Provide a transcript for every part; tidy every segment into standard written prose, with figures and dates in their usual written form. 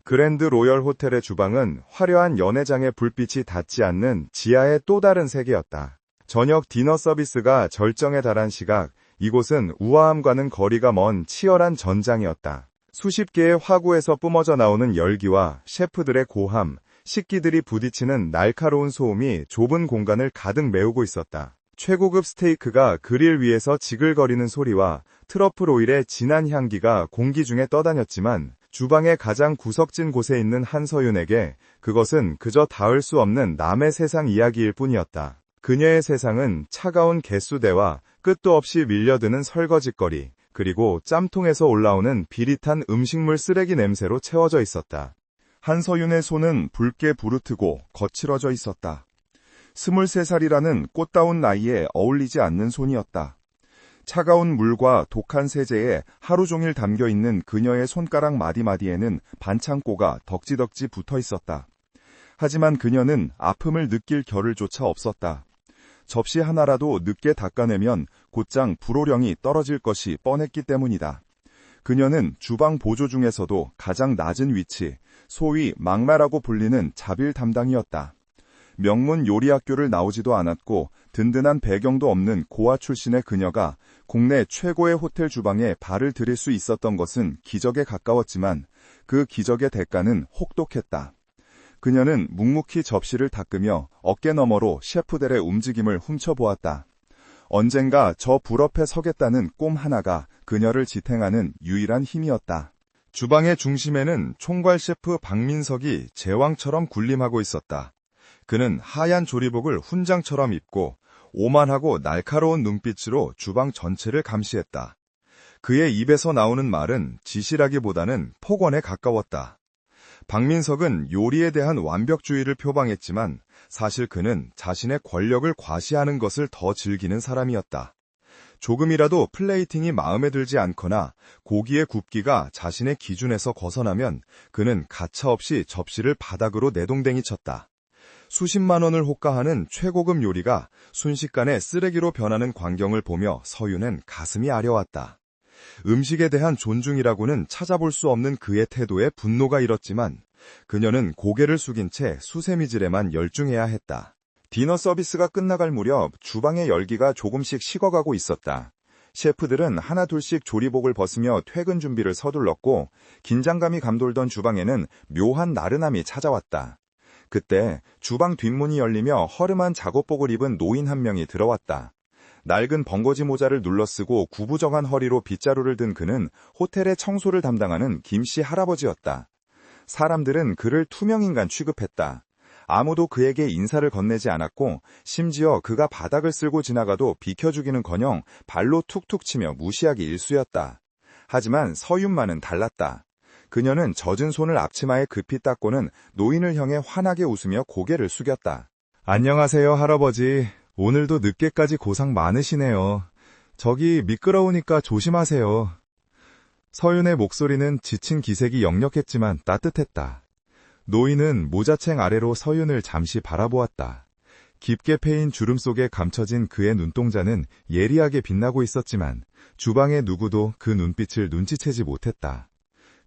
그랜드 로열 호텔의 주방은 화려한 연회장의 불빛이 닿지 않는 지하의 또 다른 세계였다. 저녁 디너 서비스가 절정에 달한 시각, 이곳은 우아함과는 거리가 먼 치열한 전장이었다. 수십 개의 화구에서 뿜어져 나오는 열기와 셰프들의 고함, 식기들이 부딪히는 날카로운 소음이 좁은 공간을 가득 메우고 있었다. 최고급 스테이크가 그릴 위에서 지글거리는 소리와 트러플 오일의 진한 향기가 공기 중에 떠다녔지만 주방의 가장 구석진 곳에 있는 한서윤에게 그것은 그저 닿을 수 없는 남의 세상 이야기일 뿐이었다. 그녀의 세상은 차가운 개수대와 끝도 없이 밀려드는 설거짓거리, 그리고 짬통에서 올라오는 비릿한 음식물 쓰레기 냄새로 채워져 있었다. 한서윤의 손은 붉게 부르트고 거칠어져 있었다. 23살이라는 꽃다운 나이에 어울리지 않는 손이었다. 차가운 물과 독한 세제에 하루 종일 담겨있는 그녀의 손가락 마디마디에는 반창고가 덕지덕지 붙어 있었다. 하지만 그녀는 아픔을 느낄 겨를조차 없었다. 접시 하나라도 늦게 닦아내면 곧장 불호령이 떨어질 것이 뻔했기 때문이다. 그녀는 주방 보조 중에서도 가장 낮은 위치, 소위 막마라고 불리는 자빌 담당이었다. 명문 요리학교를 나오지도 않았고 든든한 배경도 없는 고아 출신의 그녀가 국내 최고의 호텔 주방에 발을 들일 수 있었던 것은 기적에 가까웠지만 그 기적의 대가는 혹독했다. 그녀는 묵묵히 접시를 닦으며 어깨 너머로 셰프들의 움직임을 훔쳐보았다. 언젠가 저 불 앞에 서겠다는 꿈 하나가 그녀를 지탱하는 유일한 힘이었다. 주방의 중심에는 총괄 셰프 박민석이 제왕처럼 군림하고 있었다. 그는 하얀 조리복을 훈장처럼 입고 오만하고 날카로운 눈빛으로 주방 전체를 감시했다. 그의 입에서 나오는 말은 지시라기보다는 폭언에 가까웠다. 박민석은 요리에 대한 완벽주의를 표방했지만 사실 그는 자신의 권력을 과시하는 것을 더 즐기는 사람이었다. 조금이라도 플레이팅이 마음에 들지 않거나 고기의 굽기가 자신의 기준에서 벗어나면 그는 가차없이 접시를 바닥으로 내동댕이 쳤다. 수십만 원을 호가하는 최고급 요리가 순식간에 쓰레기로 변하는 광경을 보며 서윤은 가슴이 아려왔다. 음식에 대한 존중이라고는 찾아볼 수 없는 그의 태도에 분노가 일었지만 그녀는 고개를 숙인 채 수세미질에만 열중해야 했다. 디너 서비스가 끝나갈 무렵 주방의 열기가 조금씩 식어가고 있었다. 셰프들은 하나둘씩 조리복을 벗으며 퇴근 준비를 서둘렀고 긴장감이 감돌던 주방에는 묘한 나른함이 찾아왔다. 그때 주방 뒷문이 열리며 허름한 작업복을 입은 노인 한 명이 들어왔다. 낡은 벙거지 모자를 눌러쓰고 구부정한 허리로 빗자루를 든 그는 호텔의 청소를 담당하는 김씨 할아버지였다. 사람들은 그를 투명인간 취급했다. 아무도 그에게 인사를 건네지 않았고 심지어 그가 바닥을 쓸고 지나가도 비켜주기는커녕 발로 툭툭 치며 무시하기 일쑤였다. 하지만 서윤만은 달랐다. 그녀는 젖은 손을 앞치마에 급히 닦고는 노인을 향해 환하게 웃으며 고개를 숙였다. 안녕하세요, 할아버지. 오늘도 늦게까지 고생 많으시네요. 저기 미끄러우니까 조심하세요. 서윤의 목소리는 지친 기색이 역력했지만 따뜻했다. 노인은 모자챙 아래로 서윤을 잠시 바라보았다. 깊게 패인 주름 속에 감춰진 그의 눈동자는 예리하게 빛나고 있었지만 주방의 누구도 그 눈빛을 눈치채지 못했다.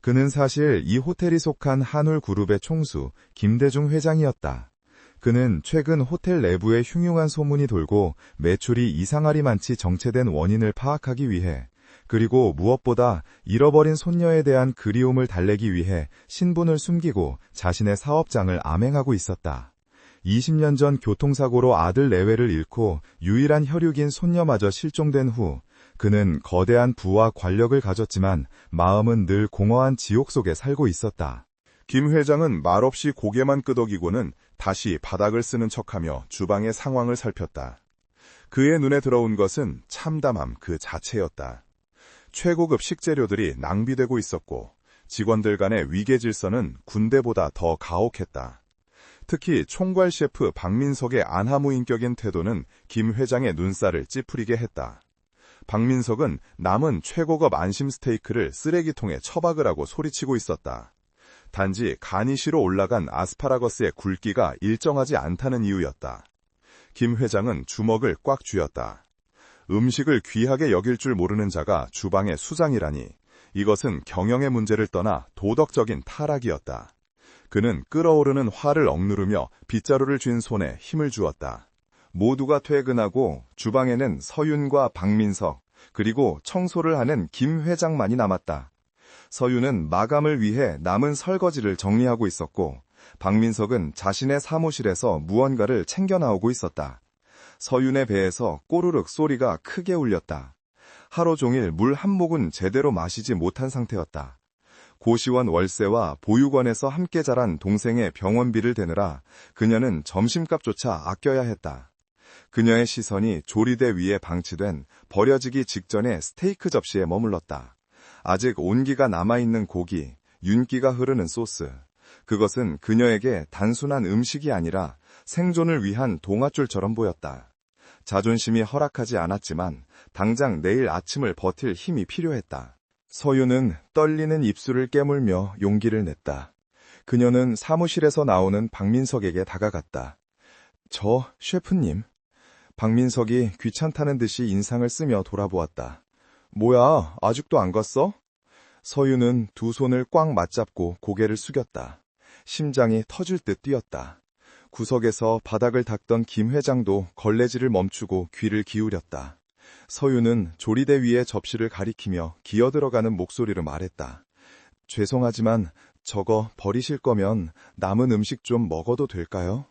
그는 사실 이 호텔이 속한 한울그룹의 총수 김대중 회장이었다. 그는 최근 호텔 내부에 흉흉한 소문이 돌고 매출이 이상하리만치 정체된 원인을 파악하기 위해, 그리고 무엇보다 잃어버린 손녀에 대한 그리움을 달래기 위해 신분을 숨기고 자신의 사업장을 암행하고 있었다. 20년 전 교통사고로 아들 내외를 잃고 유일한 혈육인 손녀마저 실종된 후 그는 거대한 부와 권력을 가졌지만 마음은 늘 공허한 지옥 속에 살고 있었다. 김 회장은 말없이 고개만 끄덕이고는 다시 바닥을 쓰는 척하며 주방의 상황을 살폈다. 그의 눈에 들어온 것은 참담함 그 자체였다. 최고급 식재료들이 낭비되고 있었고 직원들 간의 위계 질서는 군대보다 더 가혹했다. 특히 총괄 셰프 박민석의 안하무인격인 태도는 김 회장의 눈살을 찌푸리게 했다. 박민석은 남은 최고급 안심 스테이크를 쓰레기통에 처박을 하고 소리치고 있었다. 단지 가니쉬로 올라간 아스파라거스의 굵기가 일정하지 않다는 이유였다. 김 회장은 주먹을 꽉 쥐었다. 음식을 귀하게 여길 줄 모르는 자가 주방의 수장이라니, 이것은 경영의 문제를 떠나 도덕적인 타락이었다. 그는 끓어오르는 화를 억누르며 빗자루를 쥔 손에 힘을 주었다. 모두가 퇴근하고 주방에는 서윤과 박민석, 그리고 청소를 하는 김 회장만이 남았다. 서윤은 마감을 위해 남은 설거지를 정리하고 있었고, 박민석은 자신의 사무실에서 무언가를 챙겨 나오고 있었다. 서윤의 배에서 꼬르륵 소리가 크게 울렸다. 하루 종일 물 한 모금 제대로 마시지 못한 상태였다. 고시원 월세와 보육원에서 함께 자란 동생의 병원비를 대느라 그녀는 점심값조차 아껴야 했다. 그녀의 시선이 조리대 위에 방치된 버려지기 직전의 스테이크 접시에 머물렀다. 아직 온기가 남아있는 고기, 윤기가 흐르는 소스. 그것은 그녀에게 단순한 음식이 아니라 생존을 위한 동아줄처럼 보였다. 자존심이 허락하지 않았지만 당장 내일 아침을 버틸 힘이 필요했다. 서윤은 떨리는 입술을 깨물며 용기를 냈다. 그녀는 사무실에서 나오는 박민석에게 다가갔다. 저 셰프님. 박민석이 귀찮다는 듯이 인상을 쓰며 돌아보았다. 뭐야, 아직도 안 갔어? 서윤은 두 손을 꽉 맞잡고 고개를 숙였다. 심장이 터질 듯 뛰었다. 구석에서 바닥을 닦던 김 회장도 걸레질을 멈추고 귀를 기울였다. 서윤은 조리대 위에 접시를 가리키며 기어들어가는 목소리로 말했다. 죄송하지만 저거 버리실 거면 남은 음식 좀 먹어도 될까요?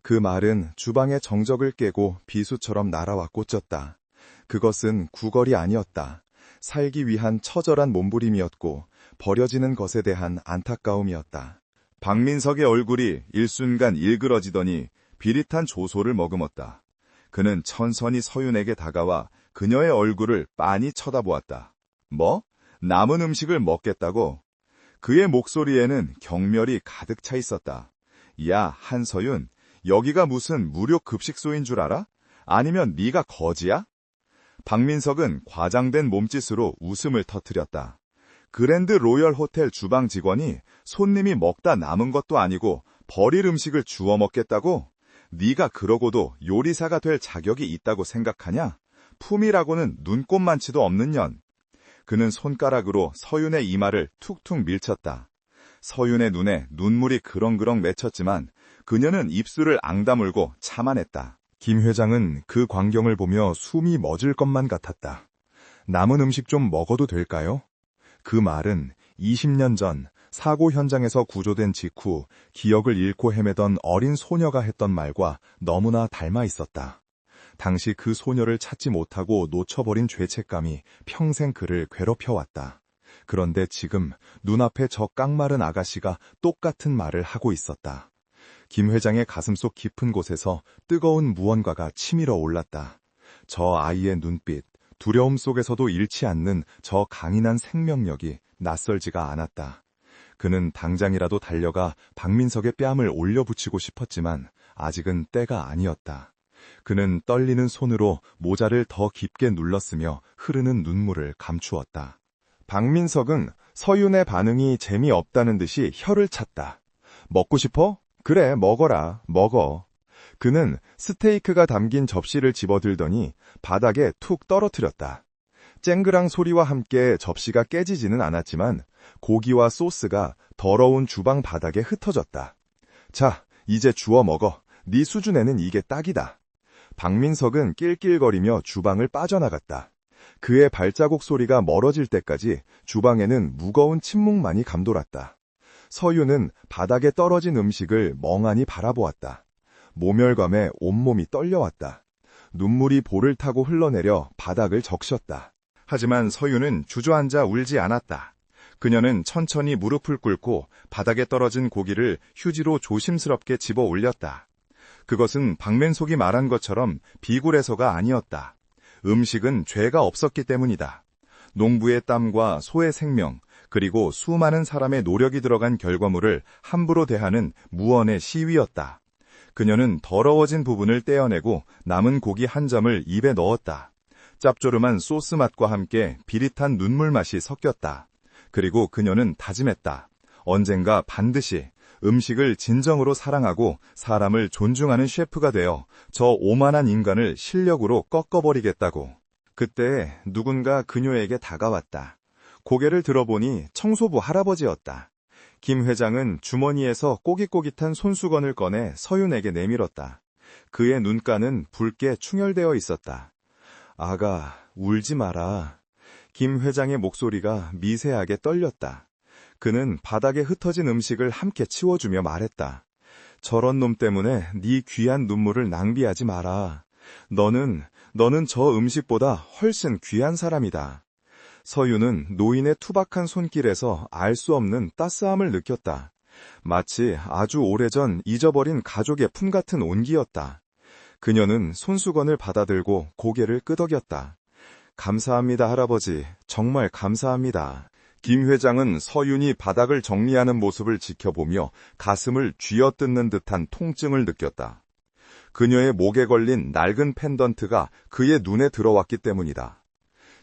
그 말은 주방의 정적을 깨고 비수처럼 날아와 꽂혔다. 그것은 구걸이 아니었다. 살기 위한 처절한 몸부림이었고 버려지는 것에 대한 안타까움이었다. 박민석의 얼굴이 일순간 일그러지더니 비릿한 조소를 머금었다. 그는 천천히 서윤에게 다가와 그녀의 얼굴을 빤히 쳐다보았다. 뭐? 남은 음식을 먹겠다고? 그의 목소리에는 경멸이 가득 차 있었다. 야, 한서윤, 여기가 무슨 무료 급식소인 줄 알아? 아니면 네가 거지야? 박민석은 과장된 몸짓으로 웃음을 터뜨렸다. 그랜드 로열 호텔 주방 직원이 손님이 먹다 남은 것도 아니고 버릴 음식을 주워 먹겠다고? 네가 그러고도 요리사가 될 자격이 있다고 생각하냐? 품이라고는 눈꼽만치도 없는 년. 그는 손가락으로 서윤의 이마를 툭툭 밀쳤다. 서윤의 눈에 눈물이 그렁그렁 맺혔지만 그녀는 입술을 앙다물고 참아냈다. 김 회장은 그 광경을 보며 숨이 멎을 것만 같았다. 남은 음식 좀 먹어도 될까요? 그 말은 20년 전 사고 현장에서 구조된 직후 기억을 잃고 헤매던 어린 소녀가 했던 말과 너무나 닮아 있었다. 당시 그 소녀를 찾지 못하고 놓쳐버린 죄책감이 평생 그를 괴롭혀왔다. 그런데 지금 눈앞에 저 깡마른 아가씨가 똑같은 말을 하고 있었다. 김 회장의 가슴속 깊은 곳에서 뜨거운 무언가가 치밀어 올랐다. 저 아이의 눈빛, 두려움 속에서도 잃지 않는 저 강인한 생명력이 낯설지가 않았다. 그는 당장이라도 달려가 박민석의 뺨을 올려붙이고 싶었지만 아직은 때가 아니었다. 그는 떨리는 손으로 모자를 더 깊게 눌렀으며 흐르는 눈물을 감추었다. 박민석은 서윤의 반응이 재미없다는 듯이 혀를 찼다. 먹고 싶어? 그래, 먹어라, 먹어. 그는 스테이크가 담긴 접시를 집어들더니 바닥에 툭 떨어뜨렸다. 쨍그랑 소리와 함께 접시가 깨지지는 않았지만 고기와 소스가 더러운 주방 바닥에 흩어졌다. 자, 이제 주워 먹어. 네 수준에는 이게 딱이다. 박민석은 낄낄거리며 주방을 빠져나갔다. 그의 발자국 소리가 멀어질 때까지 주방에는 무거운 침묵만이 감돌았다. 서윤은 바닥에 떨어진 음식을 멍하니 바라보았다. 모멸감에 온몸이 떨려왔다. 눈물이 볼을 타고 흘러내려 바닥을 적셨다. 하지만 서윤은 주저앉아 울지 않았다. 그녀는 천천히 무릎을 꿇고 바닥에 떨어진 고기를 휴지로 조심스럽게 집어 올렸다. 그것은 박민석이 말한 것처럼 비굴해서가 아니었다. 음식은 죄가 없었기 때문이다. 농부의 땀과 소의 생명, 그리고 수많은 사람의 노력이 들어간 결과물을 함부로 대하는 무언의 시위였다. 그녀는 더러워진 부분을 떼어내고 남은 고기 한 점을 입에 넣었다. 짭조름한 소스 맛과 함께 비릿한 눈물 맛이 섞였다. 그리고 그녀는 다짐했다. 언젠가 반드시 음식을 진정으로 사랑하고 사람을 존중하는 셰프가 되어 저 오만한 인간을 실력으로 꺾어버리겠다고. 그때 누군가 그녀에게 다가왔다. 고개를 들어보니 청소부 할아버지였다. 김 회장은 주머니에서 꼬깃꼬깃한 손수건을 꺼내 서윤에게 내밀었다. 그의 눈가는 붉게 충혈되어 있었다. 아가, 울지 마라. 김 회장의 목소리가 미세하게 떨렸다. 그는 바닥에 흩어진 음식을 함께 치워주며 말했다. 저런 놈 때문에 네 귀한 눈물을 낭비하지 마라. 너는 저 음식보다 훨씬 귀한 사람이다. 서윤은 노인의 투박한 손길에서 알 수 없는 따스함을 느꼈다. 마치 아주 오래전 잊어버린 가족의 품 같은 온기였다. 그녀는 손수건을 받아들고 고개를 끄덕였다. 감사합니다, 할아버지. 정말 감사합니다. 김 회장은 서윤이 바닥을 정리하는 모습을 지켜보며 가슴을 쥐어뜯는 듯한 통증을 느꼈다. 그녀의 목에 걸린 낡은 펜던트가 그의 눈에 들어왔기 때문이다.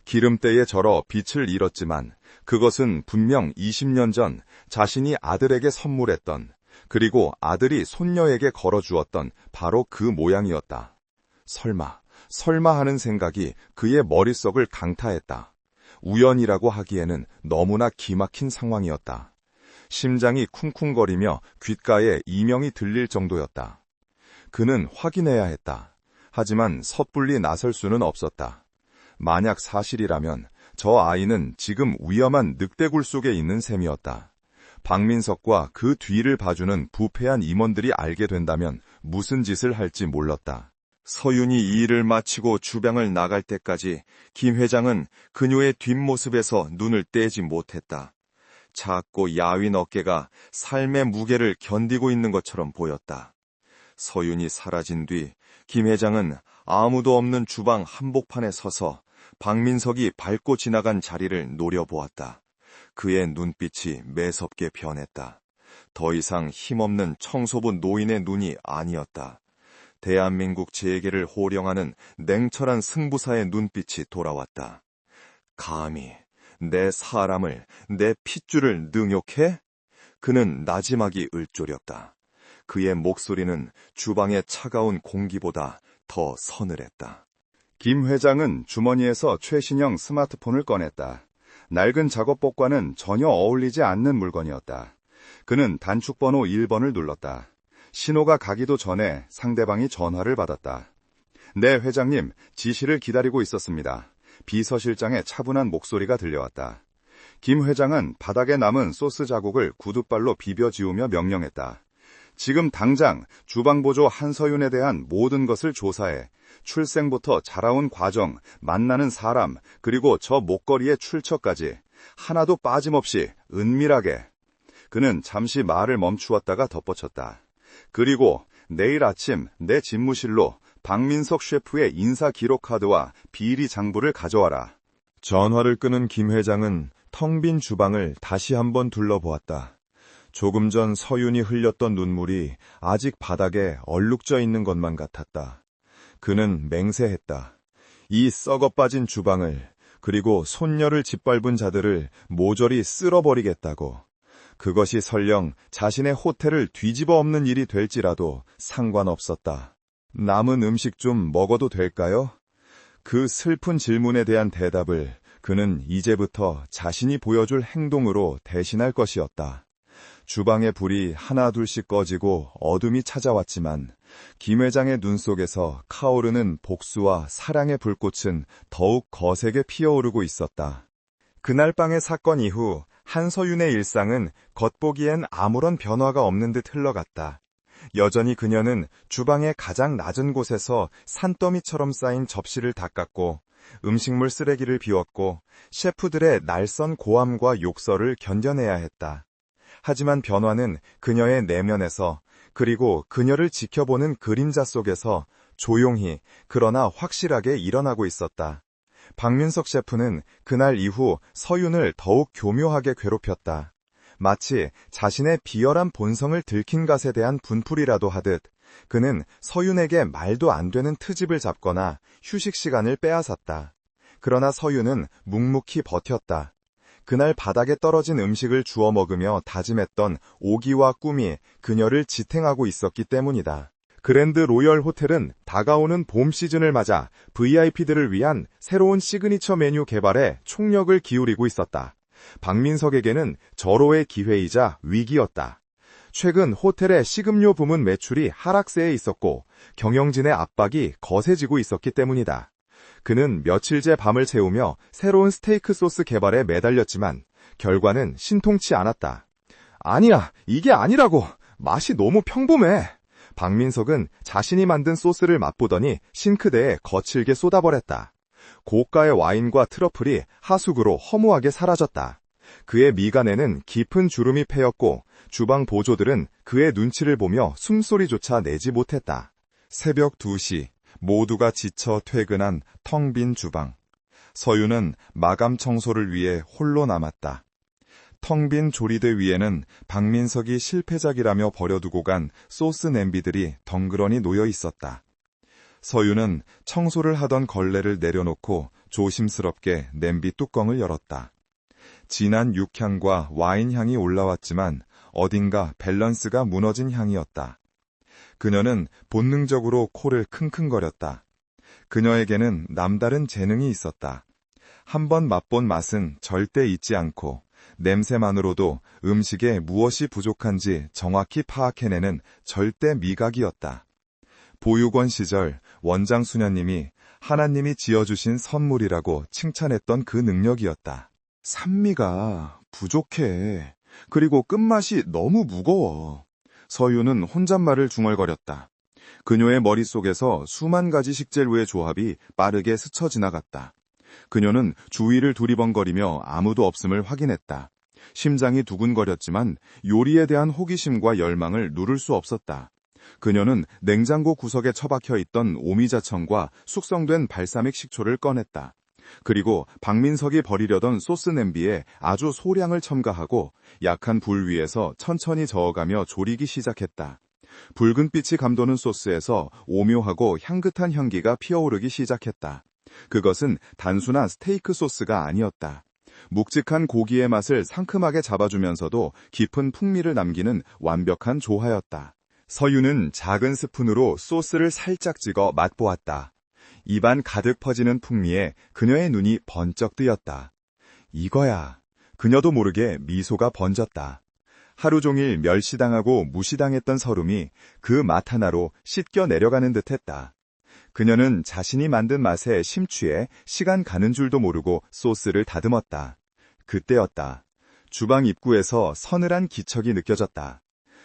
기름때에 절어 빛을 잃었지만 그것은 분명 20년 전 자신이 아들에게 선물했던, 그리고 아들이 손녀에게 걸어주었던 바로 그 모양이었다. 설마 하는 생각이 그의 머릿속을 강타했다. 우연이라고 하기에는 너무나 기막힌 상황이었다. 심장이 쿵쿵거리며 귓가에 이명이 들릴 정도였다. 그는 확인해야 했다. 하지만 섣불리 나설 수는 없었다. 만약 사실이라면 저 아이는 지금 위험한 늑대굴 속에 있는 셈이었다. 박민석과 그 뒤를 봐주는 부패한 임원들이 알게 된다면 무슨 짓을 할지 몰랐다. 서윤이 이 일을 마치고 주방을 나갈 때까지 김 회장은 그녀의 뒷모습에서 눈을 떼지 못했다. 작고 야윈 어깨가 삶의 무게를 견디고 있는 것처럼 보였다. 서윤이 사라진 뒤 김 회장은 아무도 없는 주방 한복판에 서서 박민석이 밟고 지나간 자리를 노려보았다. 그의 눈빛이 매섭게 변했다. 더 이상 힘없는 청소부 노인의 눈이 아니었다. 대한민국 재계를 호령하는 냉철한 승부사의 눈빛이 돌아왔다. 감히 내 사람을, 내 핏줄을 능욕해? 그는 나지막이 을조렸다. 그의 목소리는 주방의 차가운 공기보다 더 서늘했다. 김 회장은 주머니에서 최신형 스마트폰을 꺼냈다. 낡은 작업복과는 전혀 어울리지 않는 물건이었다. 그는 단축번호 1번을 눌렀다. 신호가 가기도 전에 상대방이 전화를 받았다. 네, 회장님, 지시를 기다리고 있었습니다. 비서실장의 차분한 목소리가 들려왔다. 김 회장은 바닥에 남은 소스 자국을 구둣발로 비벼지우며 명령했다. 지금 당장 주방보조 한서윤에 대한 모든 것을 조사해 출생부터 자라온 과정, 만나는 사람, 그리고 저 목걸이의 출처까지 하나도 빠짐없이 은밀하게. 그는 잠시 말을 멈추었다가 덧붙였다. 그리고 내일 아침 내 집무실로 박민석 셰프의 인사 기록 카드와 비리 장부를 가져와라. 전화를 끊은 김 회장은 텅 빈 주방을 다시 한번 둘러보았다. 조금 전 서윤이 흘렸던 눈물이 아직 바닥에 얼룩져 있는 것만 같았다. 그는 맹세했다. 이 썩어빠진 주방을, 그리고 손녀를 짓밟은 자들을 모조리 쓸어버리겠다고. 그것이 설령 자신의 호텔을 뒤집어 엎는 일이 될지라도 상관없었다. 남은 음식 좀 먹어도 될까요? 그 슬픈 질문에 대한 대답을 그는 이제부터 자신이 보여줄 행동으로 대신할 것이었다. 주방의 불이 하나둘씩 꺼지고 어둠이 찾아왔지만 김 회장의 눈 속에서 카오르는 복수와 사랑의 불꽃은 더욱 거세게 피어오르고 있었다. 그날 밤의 사건 이후 한서윤의 일상은 겉보기엔 아무런 변화가 없는 듯 흘러갔다. 여전히 그녀는 주방의 가장 낮은 곳에서 산더미처럼 쌓인 접시를 닦았고 음식물 쓰레기를 비웠고 셰프들의 날선 고함과 욕설을 견뎌내야 했다. 하지만 변화는 그녀의 내면에서, 그리고 그녀를 지켜보는 그림자 속에서 조용히 그러나 확실하게 일어나고 있었다. 박민석 셰프는 그날 이후 서윤을 더욱 교묘하게 괴롭혔다. 마치 자신의 비열한 본성을 들킨 것에 대한 분풀이라도 하듯 그는 서윤에게 말도 안 되는 트집을 잡거나 휴식 시간을 빼앗았다. 그러나 서윤은 묵묵히 버텼다. 그날 바닥에 떨어진 음식을 주워 먹으며 다짐했던 오기와 꿈이 그녀를 지탱하고 있었기 때문이다. 그랜드 로열 호텔은 다가오는 봄 시즌을 맞아 VIP들을 위한 새로운 시그니처 메뉴 개발에 총력을 기울이고 있었다. 박민석에게는 절호의 기회이자 위기였다. 최근 호텔의 식음료 부문 매출이 하락세에 있었고 경영진의 압박이 거세지고 있었기 때문이다. 그는 며칠째 밤을 새우며 새로운 스테이크 소스 개발에 매달렸지만 결과는 신통치 않았다. 아니야, 이게 아니라고. 맛이 너무 평범해. 박민석은 자신이 만든 소스를 맛보더니 싱크대에 거칠게 쏟아버렸다. 고가의 와인과 트러플이 하수구로 허무하게 사라졌다. 그의 미간에는 깊은 주름이 패였고 주방 보조들은 그의 눈치를 보며 숨소리조차 내지 못했다. 새벽 2시, 모두가 지쳐 퇴근한 텅 빈 주방. 서유는 마감 청소를 위해 홀로 남았다. 텅 빈 조리대 위에는 박민석이 실패작이라며 버려두고 간 소스 냄비들이 덩그러니 놓여 있었다. 서유는 청소를 하던 걸레를 내려놓고 조심스럽게 냄비 뚜껑을 열었다. 진한 육향과 와인 향이 올라왔지만 어딘가 밸런스가 무너진 향이었다. 그녀는 본능적으로 코를 킁킁거렸다. 그녀에게는 남다른 재능이 있었다. 한번 맛본 맛은 절대 잊지 않고 냄새만으로도 음식에 무엇이 부족한지 정확히 파악해내는 절대 미각이었다. 보육원 시절 원장 수녀님이 하나님이 지어주신 선물이라고 칭찬했던 그 능력이었다. 산미가 부족해. 그리고 끝맛이 너무 무거워. 서유는 혼잣말을 중얼거렸다. 그녀의 머릿속에서 수만 가지 식재료의 조합이 빠르게 스쳐 지나갔다. 그녀는 주위를 두리번거리며 아무도 없음을 확인했다. 심장이 두근거렸지만 요리에 대한 호기심과 열망을 누를 수 없었다. 그녀는 냉장고 구석에 처박혀 있던 오미자청과 숙성된 발사믹 식초를 꺼냈다. 그리고 박민석이 버리려던 소스 냄비에 아주 소량을 첨가하고 약한 불 위에서 천천히 저어가며 조리기 시작했다. 붉은 빛이 감도는 소스에서 오묘하고 향긋한 향기가 피어오르기 시작했다. 그것은 단순한 스테이크 소스가 아니었다. 묵직한 고기의 맛을 상큼하게 잡아주면서도 깊은 풍미를 남기는 완벽한 조화였다. 서유는 작은 스푼으로 소스를 살짝 찍어 맛보았다. 입안 가득 퍼지는 풍미에 그녀의 눈이 번쩍 뜨였다. 이거야. 그녀도 모르게 미소가 번졌다. 하루 종일 멸시당하고 무시당했던 서름이 그 맛 하나로 씻겨 내려가는 듯했다. 그녀는 자신이 만든 맛에 심취해 시간 가는 줄도 모르고 소스를 다듬었다. 그때였다. 주방 입구에서 서늘한 기척이 느껴졌다.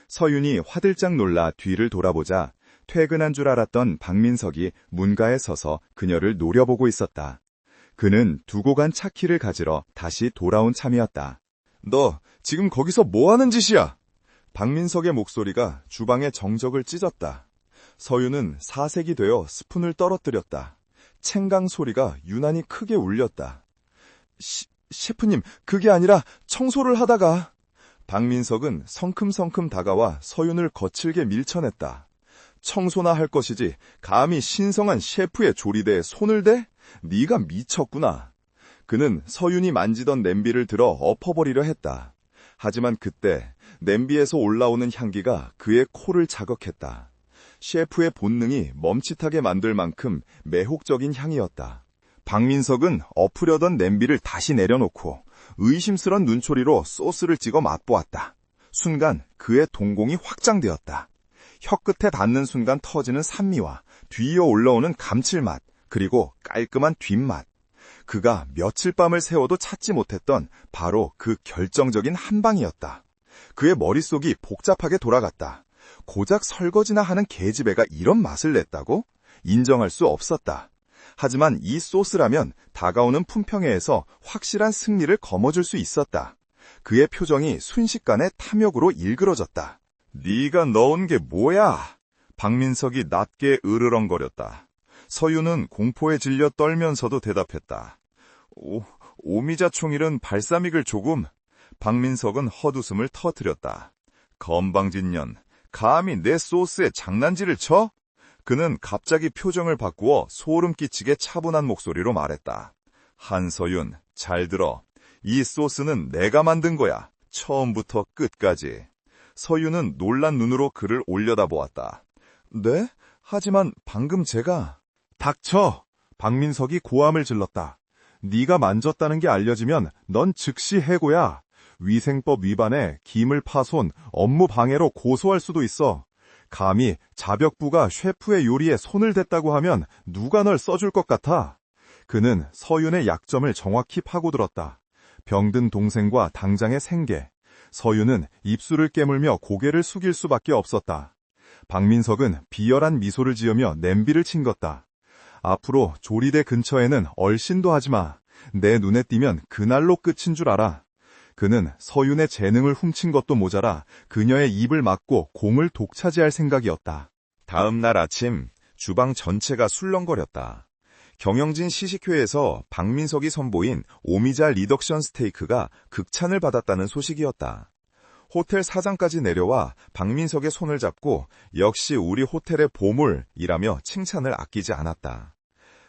서윤이 화들짝 놀라 뒤를 돌아보자 퇴근한 줄 알았던 박민석이 문가에 서서 그녀를 노려보고 있었다. 그는 두고 간 차키를 가지러 다시 돌아온 참이었다. 너 지금 거기서 뭐 하는 짓이야? 박민석의 목소리가 주방의 정적을 찢었다. 서윤은 사색이 되어 스푼을 떨어뜨렸다. 챙강 소리가 유난히 크게 울렸다. 셰프님, 그게 아니라 청소를 하다가... 박민석은 성큼성큼 다가와 서윤을 거칠게 밀쳐냈다. 청소나 할 것이지 감히 신성한 셰프의 조리대에 손을 대? 네가 미쳤구나. 그는 서윤이 만지던 냄비를 들어 엎어버리려 했다. 하지만 그때 냄비에서 올라오는 향기가 그의 코를 자극했다. 셰프의 본능이 멈칫하게 만들 만큼 매혹적인 향이었다. 박민석은 엎으려던 냄비를 다시 내려놓고 의심스런 눈초리로 소스를 찍어 맛보았다. 순간 그의 동공이 확장되었다. 혀끝에 닿는 순간 터지는 산미와 뒤이어 올라오는 감칠맛, 그리고 깔끔한 뒷맛. 그가 며칠 밤을 새워도 찾지 못했던 바로 그 결정적인 한 방이었다. 그의 머릿속이 복잡하게 돌아갔다. 고작 설거지나 하는 계집애가 이런 맛을 냈다고? 인정할 수 없었다. 하지만 이 소스라면 다가오는 품평회에서 확실한 승리를 거머쥘 수 있었다. 그의 표정이 순식간에 탐욕으로 일그러졌다. 네가 넣은 게 뭐야? 박민석이 낮게 으르렁거렸다. 서유는 공포에 질려 떨면서도 대답했다. 오미자총일은 발사믹을 조금. 박민석은 헛웃음을 터뜨렸다. 건방진년, 감히 내 소스에 장난질을 쳐? 그는 갑자기 표정을 바꾸어 소름 끼치게 차분한 목소리로 말했다. 한서윤, 잘 들어. 이 소스는 내가 만든 거야. 처음부터 끝까지. 서윤은 놀란 눈으로 그를 올려다보았다. 네? 하지만 방금 제가... 닥쳐! 박민석이 고함을 질렀다. 네가 만졌다는 게 알려지면 넌 즉시 해고야. 위생법 위반에 기물 파손, 업무 방해로 고소할 수도 있어. 감히 자벽부가 셰프의 요리에 손을 댔다고 하면 누가 널 써줄 것 같아? 그는 서윤의 약점을 정확히 파고들었다. 병든 동생과 당장의 생계. 서윤은 입술을 깨물며 고개를 숙일 수밖에 없었다. 박민석은 비열한 미소를 지으며 냄비를 튕겼다. 앞으로 조리대 근처에는 얼씬도 하지 마. 내 눈에 띄면 그날로 끝인 줄 알아. 그는 서윤의 재능을 훔친 것도 모자라 그녀의 입을 막고 공을 독차지할 생각이었다. 다음 날 아침 주방 전체가 술렁거렸다. 경영진 시식회에서 박민석이 선보인 오미자 리덕션 스테이크가 극찬을 받았다는 소식이었다. 호텔 사장까지 내려와 박민석의 손을 잡고 역시 우리 호텔의 보물이라며 칭찬을 아끼지 않았다.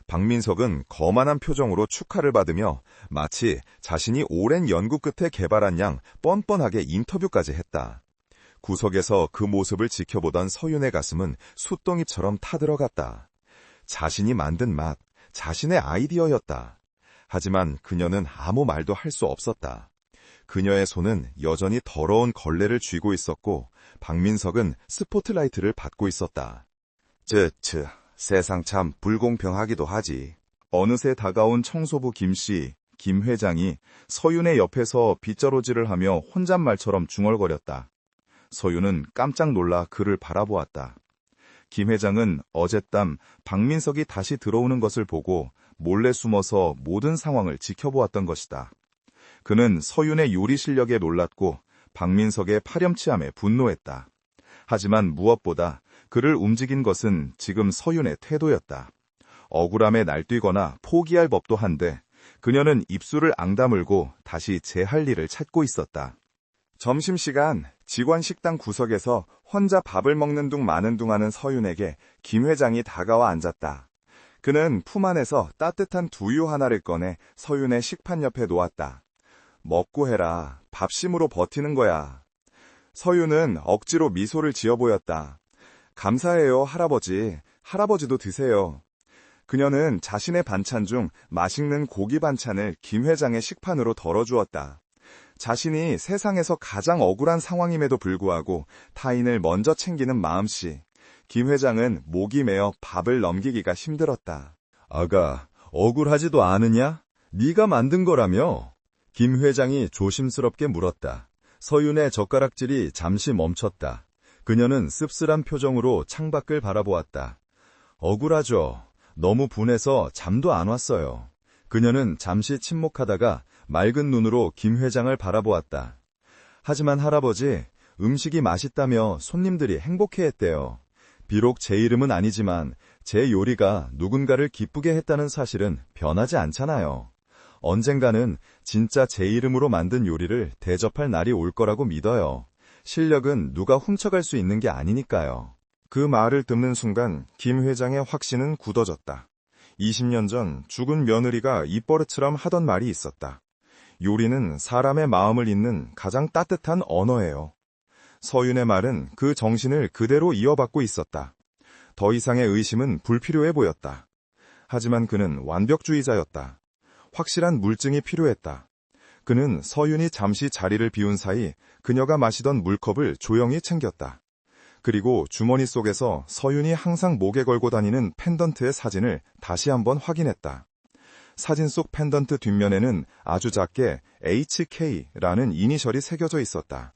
박민석은 거만한 표정으로 축하를 받으며 마치 자신이 오랜 연구 끝에 개발한 양 뻔뻔하게 인터뷰까지 했다. 구석에서 그 모습을 지켜보던 서윤의 가슴은 숫덩이처럼 타들어갔다. 자신이 만든 맛, 자신의 아이디어였다. 하지만 그녀는 아무 말도 할 수 없었다. 그녀의 손은 여전히 더러운 걸레를 쥐고 있었고 박민석은 스포트라이트를 받고 있었다. 세상 참 불공평하기도 하지. 어느새 다가온 청소부 김씨, 김 회장이 서윤의 옆에서 빗자루질을 하며 혼잣말처럼 중얼거렸다. 서윤은 깜짝 놀라 그를 바라보았다. 김 회장은 어젯밤 박민석이 다시 들어오는 것을 보고 몰래 숨어서 모든 상황을 지켜보았던 것이다. 그는 서윤의 요리 실력에 놀랐고 박민석의 파렴치함에 분노했다. 하지만 무엇보다 그를 움직인 것은 지금 서윤의 태도였다. 억울함에 날뛰거나 포기할 법도 한데 그녀는 입술을 앙다물고 다시 제 할 일을 찾고 있었다. 점심시간 직원 식당 구석에서 혼자 밥을 먹는 둥 마는 둥 하는 서윤에게 김 회장이 다가와 앉았다. 그는 품 안에서 따뜻한 두유 하나를 꺼내 서윤의 식판 옆에 놓았다. 먹고 해라. 밥심으로 버티는 거야. 서윤은 억지로 미소를 지어 보였다. 감사해요, 할아버지. 할아버지도 드세요. 그녀는 자신의 반찬 중 맛있는 고기 반찬을 김 회장의 식판으로 덜어주었다. 자신이 세상에서 가장 억울한 상황임에도 불구하고 타인을 먼저 챙기는 마음씨. 김 회장은 목이 메어 밥을 넘기기가 힘들었다. 아가, 억울하지도 않으냐? 네가 만든 거라며? 김 회장이 조심스럽게 물었다. 서윤의 젓가락질이 잠시 멈췄다. 그녀는 씁쓸한 표정으로 창밖을 바라보았다. 억울하죠. 너무 분해서 잠도 안 왔어요. 그녀는 잠시 침묵하다가 맑은 눈으로 김 회장을 바라보았다. 하지만 할아버지, 음식이 맛있다며 손님들이 행복해했대요. 비록 제 이름은 아니지만 제 요리가 누군가를 기쁘게 했다는 사실은 변하지 않잖아요. 언젠가는 진짜 제 이름으로 만든 요리를 대접할 날이 올 거라고 믿어요. 실력은 누가 훔쳐갈 수 있는 게 아니니까요. 그 말을 듣는 순간 김 회장의 확신은 굳어졌다. 20년 전 죽은 며느리가 입버릇처럼 하던 말이 있었다. 요리는 사람의 마음을 잇는 가장 따뜻한 언어예요. 서윤의 말은 그 정신을 그대로 이어받고 있었다. 더 이상의 의심은 불필요해 보였다. 하지만 그는 완벽주의자였다. 확실한 물증이 필요했다. 그는 서윤이 잠시 자리를 비운 사이 그녀가 마시던 물컵을 조용히 챙겼다. 그리고 주머니 속에서 서윤이 항상 목에 걸고 다니는 펜던트의 사진을 다시 한번 확인했다. 사진 속 펜던트 뒷면에는 아주 작게 HK라는 이니셜이 새겨져 있었다.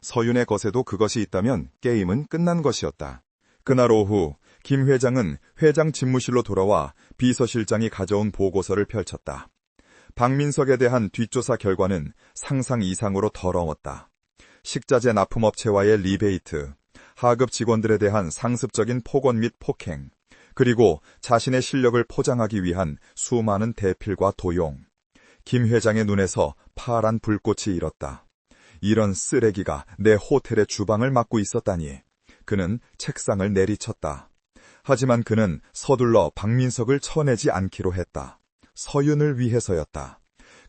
서윤의 것에도 그것이 있다면 게임은 끝난 것이었다. 그날 오후 김 회장은 회장 집무실로 돌아와 비서실장이 가져온 보고서를 펼쳤다. 박민석에 대한 뒷조사 결과는 상상 이상으로 더러웠다. 식자재 납품업체와의 리베이트, 하급 직원들에 대한 상습적인 폭언 및 폭행, 그리고 자신의 실력을 포장하기 위한 수많은 대필과 도용. 김 회장의 눈에서 파란 불꽃이 일었다. 이런 쓰레기가 내 호텔의 주방을 맡고 있었다니. 그는 책상을 내리쳤다. 하지만 그는 서둘러 박민석을 쳐내지 않기로 했다. 서윤을 위해서였다.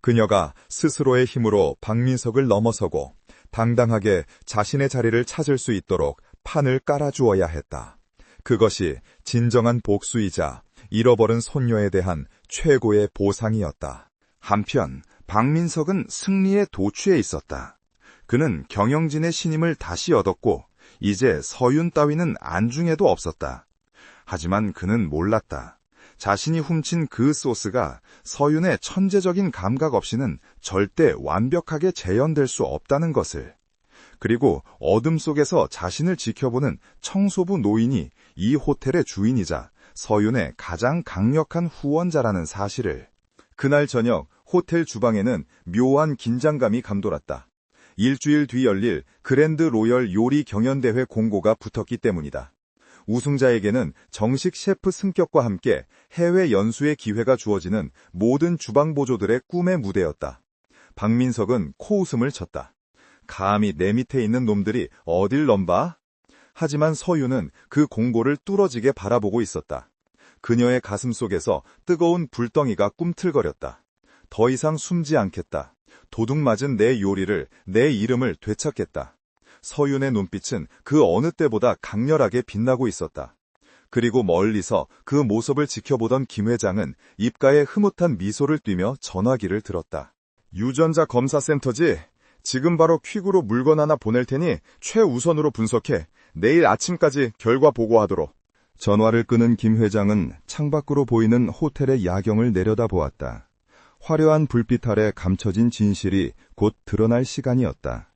그녀가 스스로의 힘으로 박민석을 넘어서고 당당하게 자신의 자리를 찾을 수 있도록 판을 깔아주어야 했다. 그것이 진정한 복수이자 잃어버린 손녀에 대한 최고의 보상이었다. 한편 박민석은 승리에 도취해 있었다. 그는 경영진의 신임을 다시 얻었고 이제 서윤 따위는 안중에도 없었다. 하지만 그는 몰랐다. 자신이 훔친 그 소스가 서윤의 천재적인 감각 없이는 절대 완벽하게 재현될 수 없다는 것을. 그리고 어둠 속에서 자신을 지켜보는 청소부 노인이 이 호텔의 주인이자 서윤의 가장 강력한 후원자라는 사실을. 그날 저녁 호텔 주방에는 묘한 긴장감이 감돌았다. 일주일 뒤 열릴 그랜드 로열 요리 경연대회 공고가 붙었기 때문이다. 우승자에게는 정식 셰프 승격과 함께 해외 연수의 기회가 주어지는 모든 주방보조들의 꿈의 무대였다. 박민석은 코웃음을 쳤다. 감히 내 밑에 있는 놈들이 어딜 넘봐? 하지만 서윤은 그 공고를 뚫어지게 바라보고 있었다. 그녀의 가슴 속에서 뜨거운 불덩이가 꿈틀거렸다. 더 이상 숨지 않겠다. 도둑 맞은 내 요리를, 내 이름을 되찾겠다. 서윤의 눈빛은 그 어느 때보다 강렬하게 빛나고 있었다. 그리고 멀리서 그 모습을 지켜보던 김 회장은 입가에 흐뭇한 미소를 띠며 전화기를 들었다. 유전자 검사센터지? 지금 바로 퀵으로 물건 하나 보낼 테니 최우선으로 분석해 내일 아침까지 결과 보고하도록. 전화를 끄는 김 회장은 창밖으로 보이는 호텔의 야경을 내려다보았다. 화려한 불빛 아래 감춰진 진실이 곧 드러날 시간이었다.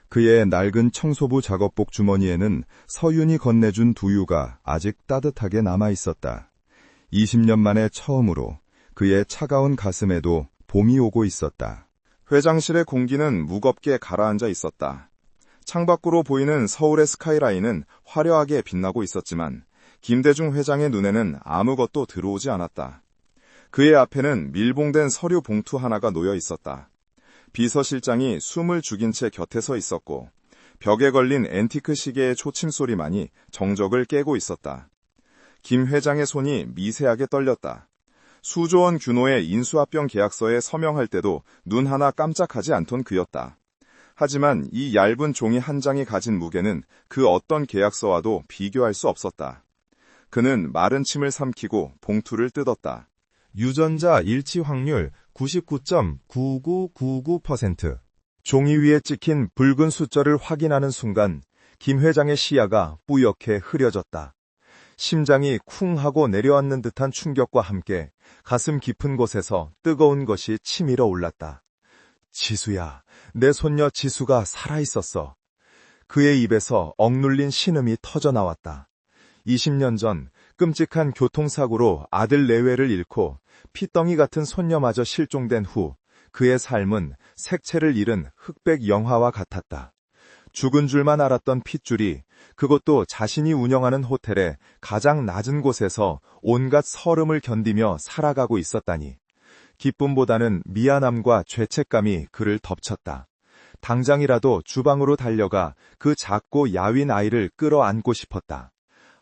그의 낡은 청소부 작업복 주머니에는 서윤이 건네준 두유가 아직 따뜻하게 남아있었다. 20년 만에 처음으로 그의 차가운 가슴에도 봄이 오고 있었다. 회장실의 공기는 무겁게 가라앉아 있었다. 창밖으로 보이는 서울의 스카이라인은 화려하게 빛나고 있었지만 김대중 회장의 눈에는 아무것도 들어오지 않았다. 그의 앞에는 밀봉된 서류 봉투 하나가 놓여 있었다. 비서실장이 숨을 죽인 채 곁에 서 있었고 벽에 걸린 앤티크 시계의 초침소리만이 정적을 깨고 있었다. 김 회장의 손이 미세하게 떨렸다. 수조원 규모의 인수합병 계약서에 서명할 때도 눈 하나 깜짝하지 않던 그였다. 하지만 이 얇은 종이 한 장이 가진 무게는 그 어떤 계약서와도 비교할 수 없었다. 그는 마른 침을 삼키고 봉투를 뜯었다. 유전자 일치 확률 99.9999%. 종이 위에 찍힌 붉은 숫자를 확인하는 순간 김 회장의 시야가 뿌옇게 흐려졌다. 심장이 쿵 하고 내려앉는 듯한 충격과 함께 가슴 깊은 곳에서 뜨거운 것이 치밀어 올랐다. 지수야, 내 손녀 지수가 살아있었어. 그의 입에서 억눌린 신음이 터져나왔다. 20년 전 끔찍한 교통사고로 아들 내외를 잃고 피덩이 같은 손녀마저 실종된 후 그의 삶은 색채를 잃은 흑백 영화와 같았다. 죽은 줄만 알았던 핏줄이 그것도 자신이 운영하는 호텔의 가장 낮은 곳에서 온갖 서름을 견디며 살아가고 있었다니. 기쁨보다는 미안함과 죄책감이 그를 덮쳤다. 당장이라도 주방으로 달려가 그 작고 야윈 아이를 끌어안고 싶었다.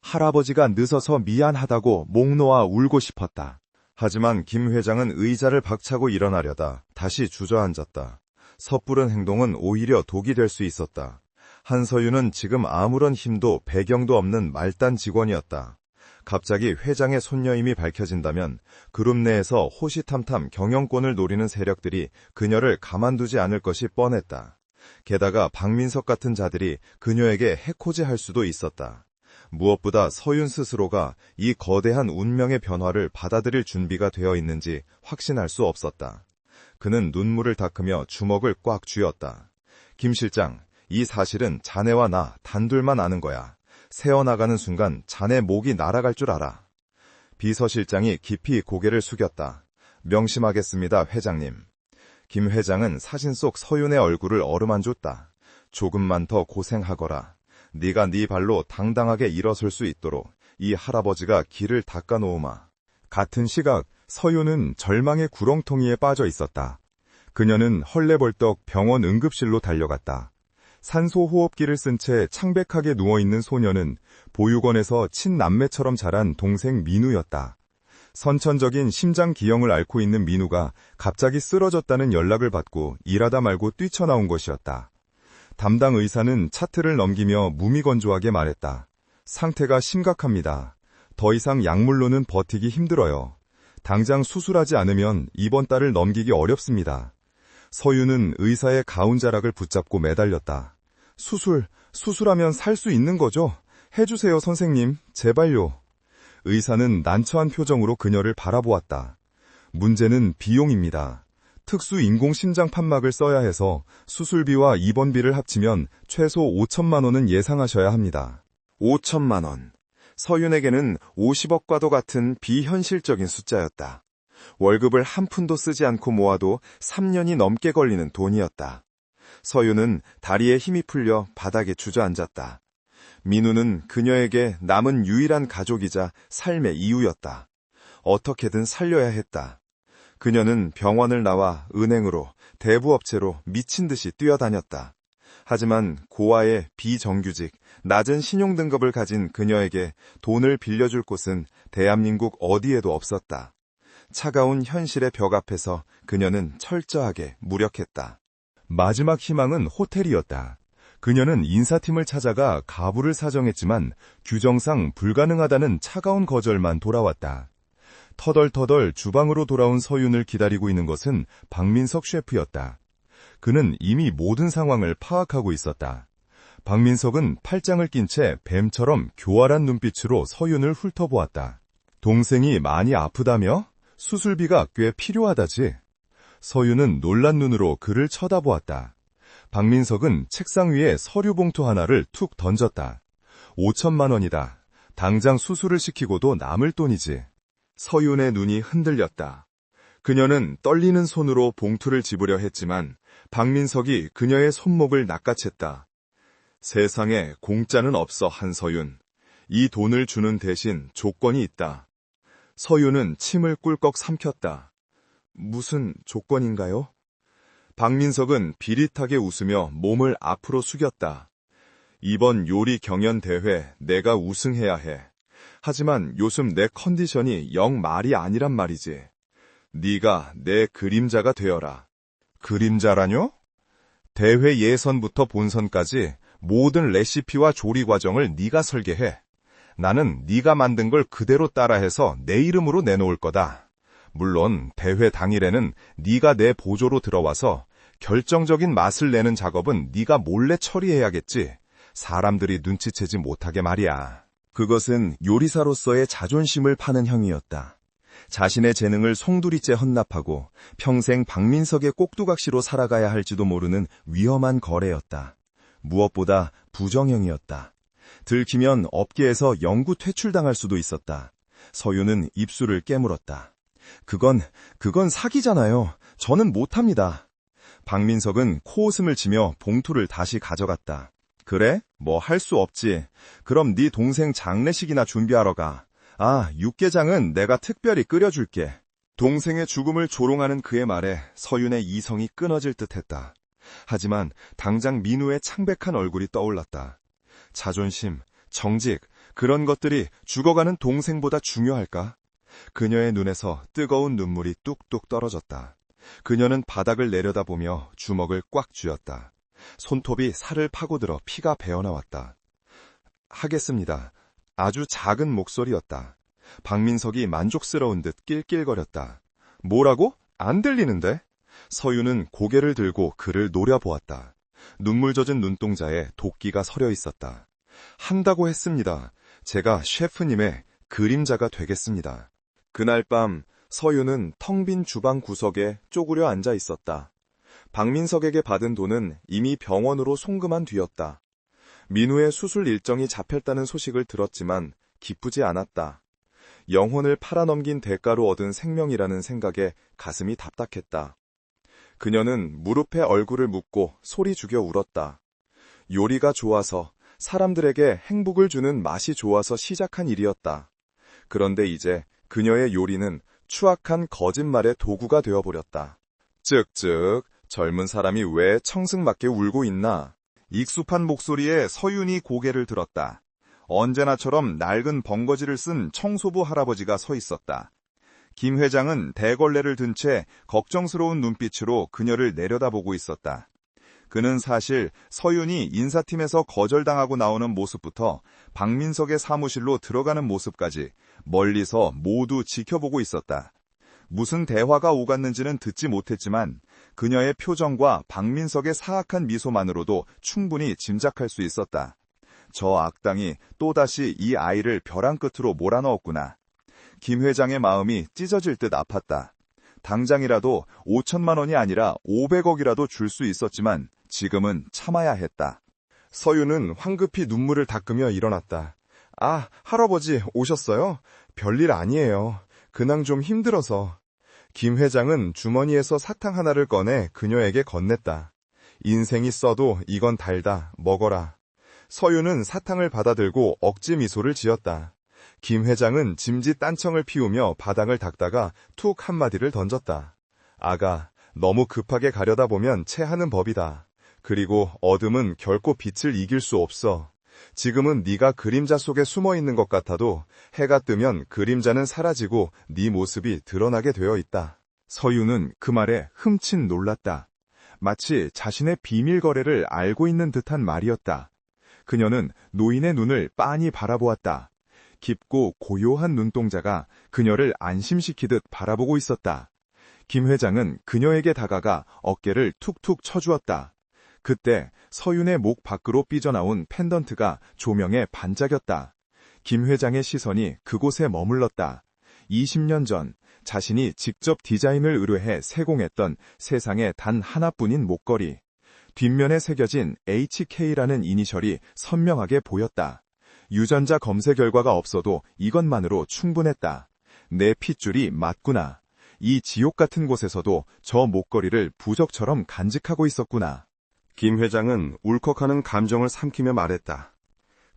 할아버지가 늦어서 미안하다고 목 놓아 울고 싶었다. 하지만 김 회장은 의자를 박차고 일어나려다 다시 주저앉았다. 섣부른 행동은 오히려 독이 될 수 있었다. 한서윤은 지금 아무런 힘도 배경도 없는 말단 직원이었다. 갑자기 회장의 손녀임이 밝혀진다면 그룹 내에서 호시탐탐 경영권을 노리는 세력들이 그녀를 가만두지 않을 것이 뻔했다. 게다가 박민석 같은 자들이 그녀에게 해코지할 수도 있었다. 무엇보다 서윤 스스로가 이 거대한 운명의 변화를 받아들일 준비가 되어 있는지 확신할 수 없었다. 그는 눈물을 닦으며 주먹을 꽉 쥐었다. 김 실장, 이 사실은 자네와 나 단둘만 아는 거야. 새어나가는 순간 자네 목이 날아갈 줄 알아. 비서실장이 깊이 고개를 숙였다. 명심하겠습니다, 회장님. 김 회장은 사진 속 서윤의 얼굴을 어루만졌다. 조금만 더 고생하거라. 네가 네 발로 당당하게 일어설 수 있도록 이 할아버지가 길을 닦아놓으마. 같은 시각 서윤은 절망의 구렁텅이에 빠져 있었다. 그녀는 헐레벌떡 병원 응급실로 달려갔다. 산소호흡기를 쓴 채 창백하게 누워있는 소녀는 보육원에서 친남매처럼 자란 동생 민우였다. 선천적인 심장 기형을 앓고 있는 민우가 갑자기 쓰러졌다는 연락을 받고 일하다 말고 뛰쳐나온 것이었다. 담당 의사는 차트를 넘기며 무미건조하게 말했다. 상태가 심각합니다. 더 이상 약물로는 버티기 힘들어요. 당장 수술하지 않으면 이번 달을 넘기기 어렵습니다. 서윤은 의사의 가운자락을 붙잡고 매달렸다. 수술하면 살 수 있는 거죠? 해주세요, 선생님. 제발요. 의사는 난처한 표정으로 그녀를 바라보았다. 문제는 비용입니다. 특수 인공심장 판막을 써야 해서 수술비와 입원비를 합치면 최소 5천만 원은 예상하셔야 합니다. 5천만 원. 서윤에게는 50억과도 같은 비현실적인 숫자였다. 월급을 한 푼도 쓰지 않고 모아도 3년이 넘게 걸리는 돈이었다. 서윤은 다리에 힘이 풀려 바닥에 주저앉았다. 민우는 그녀에게 남은 유일한 가족이자 삶의 이유였다. 어떻게든 살려야 했다. 그녀는 병원을 나와 은행으로, 대부업체로 미친 듯이 뛰어다녔다. 하지만 고아의 비정규직, 낮은 신용등급을 가진 그녀에게 돈을 빌려줄 곳은 대한민국 어디에도 없었다. 차가운 현실의 벽 앞에서 그녀는 철저하게 무력했다. 마지막 희망은 호텔이었다. 그녀는 인사팀을 찾아가 가부를 사정했지만 규정상 불가능하다는 차가운 거절만 돌아왔다. 터덜터덜 주방으로 돌아온 서윤을 기다리고 있는 것은 박민석 셰프였다. 그는 이미 모든 상황을 파악하고 있었다. 박민석은 팔짱을 낀 채 뱀처럼 교활한 눈빛으로 서윤을 훑어보았다. 동생이 많이 아프다며? 수술비가 꽤 필요하다지. 서윤은 놀란 눈으로 그를 쳐다보았다. 박민석은 책상 위에 서류 봉투 하나를 툭 던졌다. 5천만 원이다. 당장 수술을 시키고도 남을 돈이지. 서윤의 눈이 흔들렸다. 그녀는 떨리는 손으로 봉투를 집으려 했지만 박민석이 그녀의 손목을 낚아챘다. 세상에 공짜는 없어, 한서윤. 이 돈을 주는 대신 조건이 있다. 서윤은 침을 꿀꺽 삼켰다. 무슨 조건인가요? 박민석은 비릿하게 웃으며 몸을 앞으로 숙였다. 이번 요리 경연 대회 내가 우승해야 해. 하지만 요즘 내 컨디션이 영 말이 아니란 말이지. 네가 내 그림자가 되어라. 그림자라뇨? 대회 예선부터 본선까지 모든 레시피와 조리 과정을 네가 설계해. 나는 네가 만든 걸 그대로 따라해서 내 이름으로 내놓을 거다. 물론 대회 당일에는 네가 내 보조로 들어와서 결정적인 맛을 내는 작업은 네가 몰래 처리해야겠지. 사람들이 눈치채지 못하게 말이야. 그것은 요리사로서의 자존심을 파는 행위였다. 자신의 재능을 송두리째 헌납하고 평생 박민석의 꼭두각시로 살아가야 할지도 모르는 위험한 거래였다. 무엇보다 부정행위였다. 들키면 업계에서 영구 퇴출당할 수도 있었다. 서윤은 입술을 깨물었다. 그건 사기잖아요. 저는 못합니다. 박민석은 코웃음을 치며 봉투를 다시 가져갔다. 그래? 뭐 할 수 없지. 그럼 네 동생 장례식이나 준비하러 가. 육개장은 내가 특별히 끓여줄게. 동생의 죽음을 조롱하는 그의 말에 서윤의 이성이 끊어질 듯했다. 하지만 당장 민우의 창백한 얼굴이 떠올랐다. 자존심, 정직, 그런 것들이 죽어가는 동생보다 중요할까? 그녀의 눈에서 뜨거운 눈물이 뚝뚝 떨어졌다. 그녀는 바닥을 내려다보며 주먹을 꽉 쥐었다. 손톱이 살을 파고들어 피가 배어나왔다. 하겠습니다. 아주 작은 목소리였다. 박민석이 만족스러운 듯 낄낄거렸다. 뭐라고? 안 들리는데? 서윤은 고개를 들고 그를 노려보았다. 눈물 젖은 눈동자에 도끼가 서려 있었다. 한다고 했습니다. 제가 셰프님의 그림자가 되겠습니다. 그날 밤 서윤은 텅 빈 주방 구석에 쪼그려 앉아 있었다. 박민석에게 받은 돈은 이미 병원으로 송금한 뒤였다. 민우의 수술 일정이 잡혔다는 소식을 들었지만 기쁘지 않았다. 영혼을 팔아넘긴 대가로 얻은 생명이라는 생각에 가슴이 답답했다. 그녀는 무릎에 얼굴을 묻고 소리 죽여 울었다. 요리가 좋아서, 사람들에게 행복을 주는 맛이 좋아서 시작한 일이었다. 그런데 이제 그녀의 요리는 추악한 거짓말의 도구가 되어버렸다. 쯧쯧, 젊은 사람이 왜 청승맞게 울고 있나? 익숙한 목소리에 서윤이 고개를 들었다. 언제나처럼 낡은 벙거지를 쓴 청소부 할아버지가 서 있었다. 김 회장은 대걸레를 든 채 걱정스러운 눈빛으로 그녀를 내려다보고 있었다. 그는 사실 서윤이 인사팀에서 거절당하고 나오는 모습부터 박민석의 사무실로 들어가는 모습까지 멀리서 모두 지켜보고 있었다. 무슨 대화가 오갔는지는 듣지 못했지만 그녀의 표정과 박민석의 사악한 미소만으로도 충분히 짐작할 수 있었다. 저 악당이 또다시 이 아이를 벼랑 끝으로 몰아넣었구나. 김 회장의 마음이 찢어질 듯 아팠다. 당장이라도 5천만 원이 아니라 500억이라도 줄 수 있었지만 지금은 참아야 했다. 서유는 황급히 눈물을 닦으며 일어났다. 아, 할아버지 오셨어요? 별일 아니에요. 그냥 좀 힘들어서. 김 회장은 주머니에서 사탕 하나를 꺼내 그녀에게 건넸다. 인생이 써도 이건 달다. 먹어라. 서유는 사탕을 받아들고 억지 미소를 지었다. 김 회장은 짐짓 딴청을 피우며 바닥을 닦다가 툭 한마디를 던졌다. 아가, 너무 급하게 가려다 보면 체하는 법이다. 그리고 어둠은 결코 빛을 이길 수 없어. 지금은 네가 그림자 속에 숨어 있는 것 같아도 해가 뜨면 그림자는 사라지고 네 모습이 드러나게 되어 있다. 서유는 그 말에 흠칫 놀랐다. 마치 자신의 비밀 거래를 알고 있는 듯한 말이었다. 그녀는 노인의 눈을 빤히 바라보았다. 깊고 고요한 눈동자가 그녀를 안심시키듯 바라보고 있었다. 김 회장은 그녀에게 다가가 어깨를 툭툭 쳐주었다. 그때 서윤의 목 밖으로 삐져나온 펜던트가 조명에 반짝였다. 김 회장의 시선이 그곳에 머물렀다. 20년 전 자신이 직접 디자인을 의뢰해 세공했던 세상에 단 하나뿐인 목걸이. 뒷면에 새겨진 HK라는 이니셜이 선명하게 보였다. 유전자 검색 결과가 없어도 이것만으로 충분했다. 내 핏줄이 맞구나. 이 지옥 같은 곳에서도 저 목걸이를 부적처럼 간직하고 있었구나. 김 회장은 울컥하는 감정을 삼키며 말했다.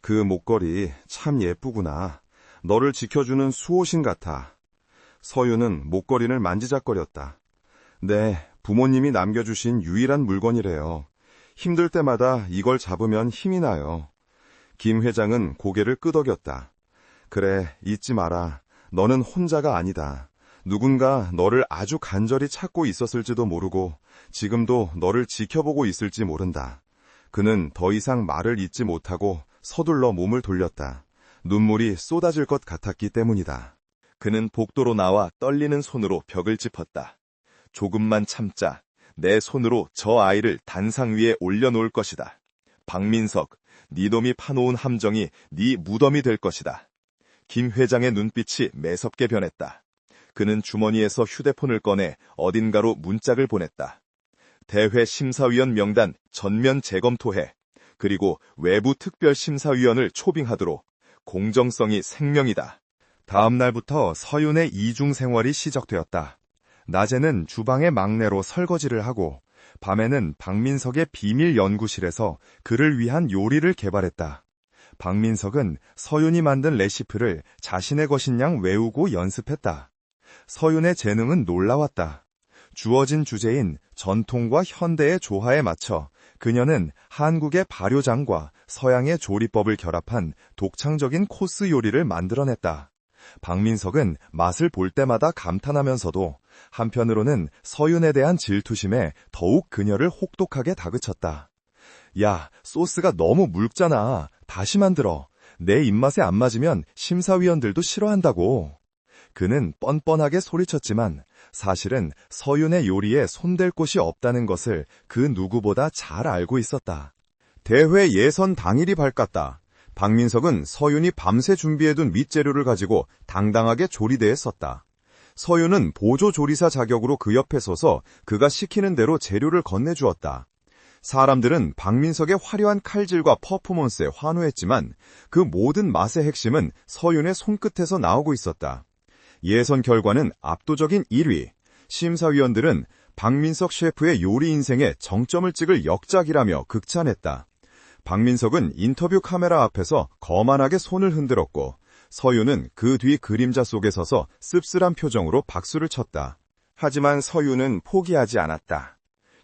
그 목걸이 참 예쁘구나. 너를 지켜주는 수호신 같아. 서유는 목걸이를 만지작거렸다. 네, 부모님이 남겨주신 유일한 물건이래요. 힘들 때마다 이걸 잡으면 힘이 나요. 김 회장은 고개를 끄덕였다. 그래, 잊지 마라. 너는 혼자가 아니다. 누군가 너를 아주 간절히 찾고 있었을지도 모르고 지금도 너를 지켜보고 있을지 모른다. 그는 더 이상 말을 잇지 못하고 서둘러 몸을 돌렸다. 눈물이 쏟아질 것 같았기 때문이다. 그는 복도로 나와 떨리는 손으로 벽을 짚었다. 조금만 참자. 내 손으로 저 아이를 단상 위에 올려놓을 것이다. 박민석, 네 놈이 파놓은 함정이 네 무덤이 될 것이다. 김 회장의 눈빛이 매섭게 변했다. 그는 주머니에서 휴대폰을 꺼내 어딘가로 문짝을 보냈다. 대회 심사위원 명단 전면 재검토해. 그리고 외부 특별심사위원을 초빙하도록. 공정성이 생명이다. 다음 날부터 서윤의 이중 생활이 시작되었다. 낮에는 주방의 막내로 설거지를 하고 밤에는 박민석의 비밀 연구실에서 그를 위한 요리를 개발했다. 박민석은 서윤이 만든 레시피를 자신의 것인 양 외우고 연습했다. 서윤의 재능은 놀라웠다. 주어진 주제인 전통과 현대의 조화에 맞춰 그녀는 한국의 발효장과 서양의 조리법을 결합한 독창적인 코스 요리를 만들어냈다. 박민석은 맛을 볼 때마다 감탄하면서도 한편으로는 서윤에 대한 질투심에 더욱 그녀를 혹독하게 다그쳤다. 야, 소스가 너무 묽잖아. 다시 만들어. 내 입맛에 안 맞으면 심사위원들도 싫어한다고. 그는 뻔뻔하게 소리쳤지만 사실은 서윤의 요리에 손댈 곳이 없다는 것을 그 누구보다 잘 알고 있었다. 대회 예선 당일이 밝았다. 박민석은 서윤이 밤새 준비해둔 밑재료를 가지고 당당하게 조리대에 섰다. 서윤은 보조조리사 자격으로 그 옆에 서서 그가 시키는 대로 재료를 건네주었다. 사람들은 박민석의 화려한 칼질과 퍼포먼스에 환호했지만 그 모든 맛의 핵심은 서윤의 손끝에서 나오고 있었다. 예선 결과는 압도적인 1위. 심사위원들은 박민석 셰프의 요리 인생에 정점을 찍을 역작이라며 극찬했다. 박민석은 인터뷰 카메라 앞에서 거만하게 손을 흔들었고 서윤은 그 뒤 그림자 속에 서서 씁쓸한 표정으로 박수를 쳤다. 하지만 서윤은 포기하지 않았다.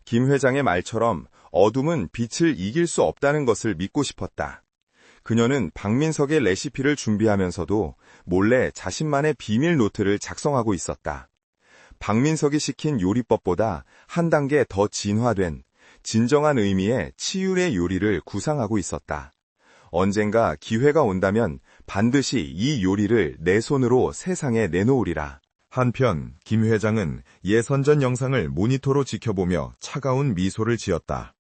김 회장의 말처럼 어둠은 빛을 이길 수 없다는 것을 믿고 싶었다. 그녀는 박민석의 레시피를 준비하면서도 몰래 자신만의 비밀 노트를 작성하고 있었다. 박민석이 시킨 요리법보다 한 단계 더 진화된 진정한 의미의 치율의 요리를 구상하고 있었다. 언젠가 기회가 온다면 반드시 이 요리를 내 손으로 세상에 내놓으리라. 한편 김 회장은 예선전 영상을 모니터로 지켜보며 차가운 미소를 지었다.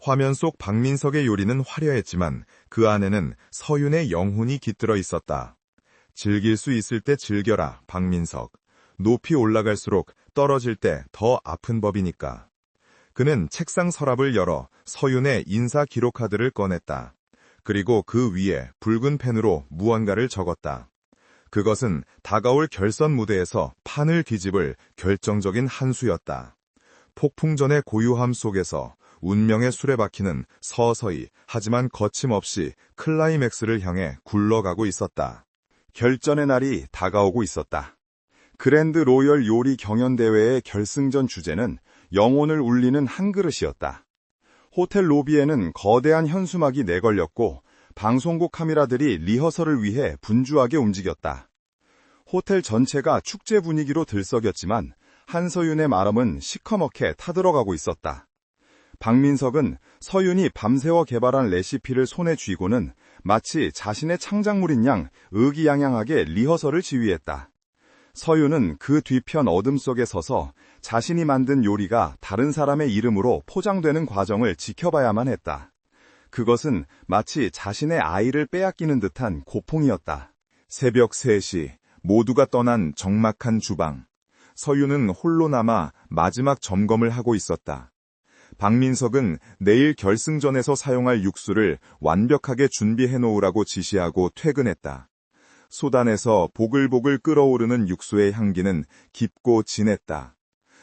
화면 속 박민석의 요리는 화려했지만 그 안에는 서윤의 영혼이 깃들어 있었다. 즐길 수 있을 때 즐겨라, 박민석. 높이 올라갈수록 떨어질 때 더 아픈 법이니까. 그는 책상 서랍을 열어 서윤의 인사 기록 카드를 꺼냈다. 그리고 그 위에 붉은 펜으로 무언가를 적었다. 그것은 다가올 결선 무대에서 판을 뒤집을 결정적인 한 수였다. 폭풍전의 고요함 속에서 운명의 수레바퀴는 서서히 하지만 거침없이 클라이맥스를 향해 굴러가고 있었다. 결전의 날이 다가오고 있었다. 그랜드 로열 요리 경연대회의 결승전 주제는 영혼을 울리는 한 그릇이었다. 호텔 로비에는 거대한 현수막이 내걸렸고 방송국 카메라들이 리허설을 위해 분주하게 움직였다. 호텔 전체가 축제 분위기로 들썩였지만 한서윤의 마음은 시커멓게 타들어가고 있었다. 박민석은 서윤이 밤새워 개발한 레시피를 손에 쥐고는 마치 자신의 창작물인 양 의기양양하게 리허설을 지휘했다. 서윤은 그 뒤편 어둠 속에 서서 자신이 만든 요리가 다른 사람의 이름으로 포장되는 과정을 지켜봐야만 했다. 그것은 마치 자신의 아이를 빼앗기는 듯한 고통이었다. 새벽 3시, 모두가 떠난 적막한 주방. 서윤은 홀로 남아 마지막 점검을 하고 있었다. 박민석은 내일 결승전에서 사용할 육수를 완벽하게 준비해 놓으라고 지시하고 퇴근했다. 소단에서 보글보글 끓어오르는 육수의 향기는 깊고 진했다.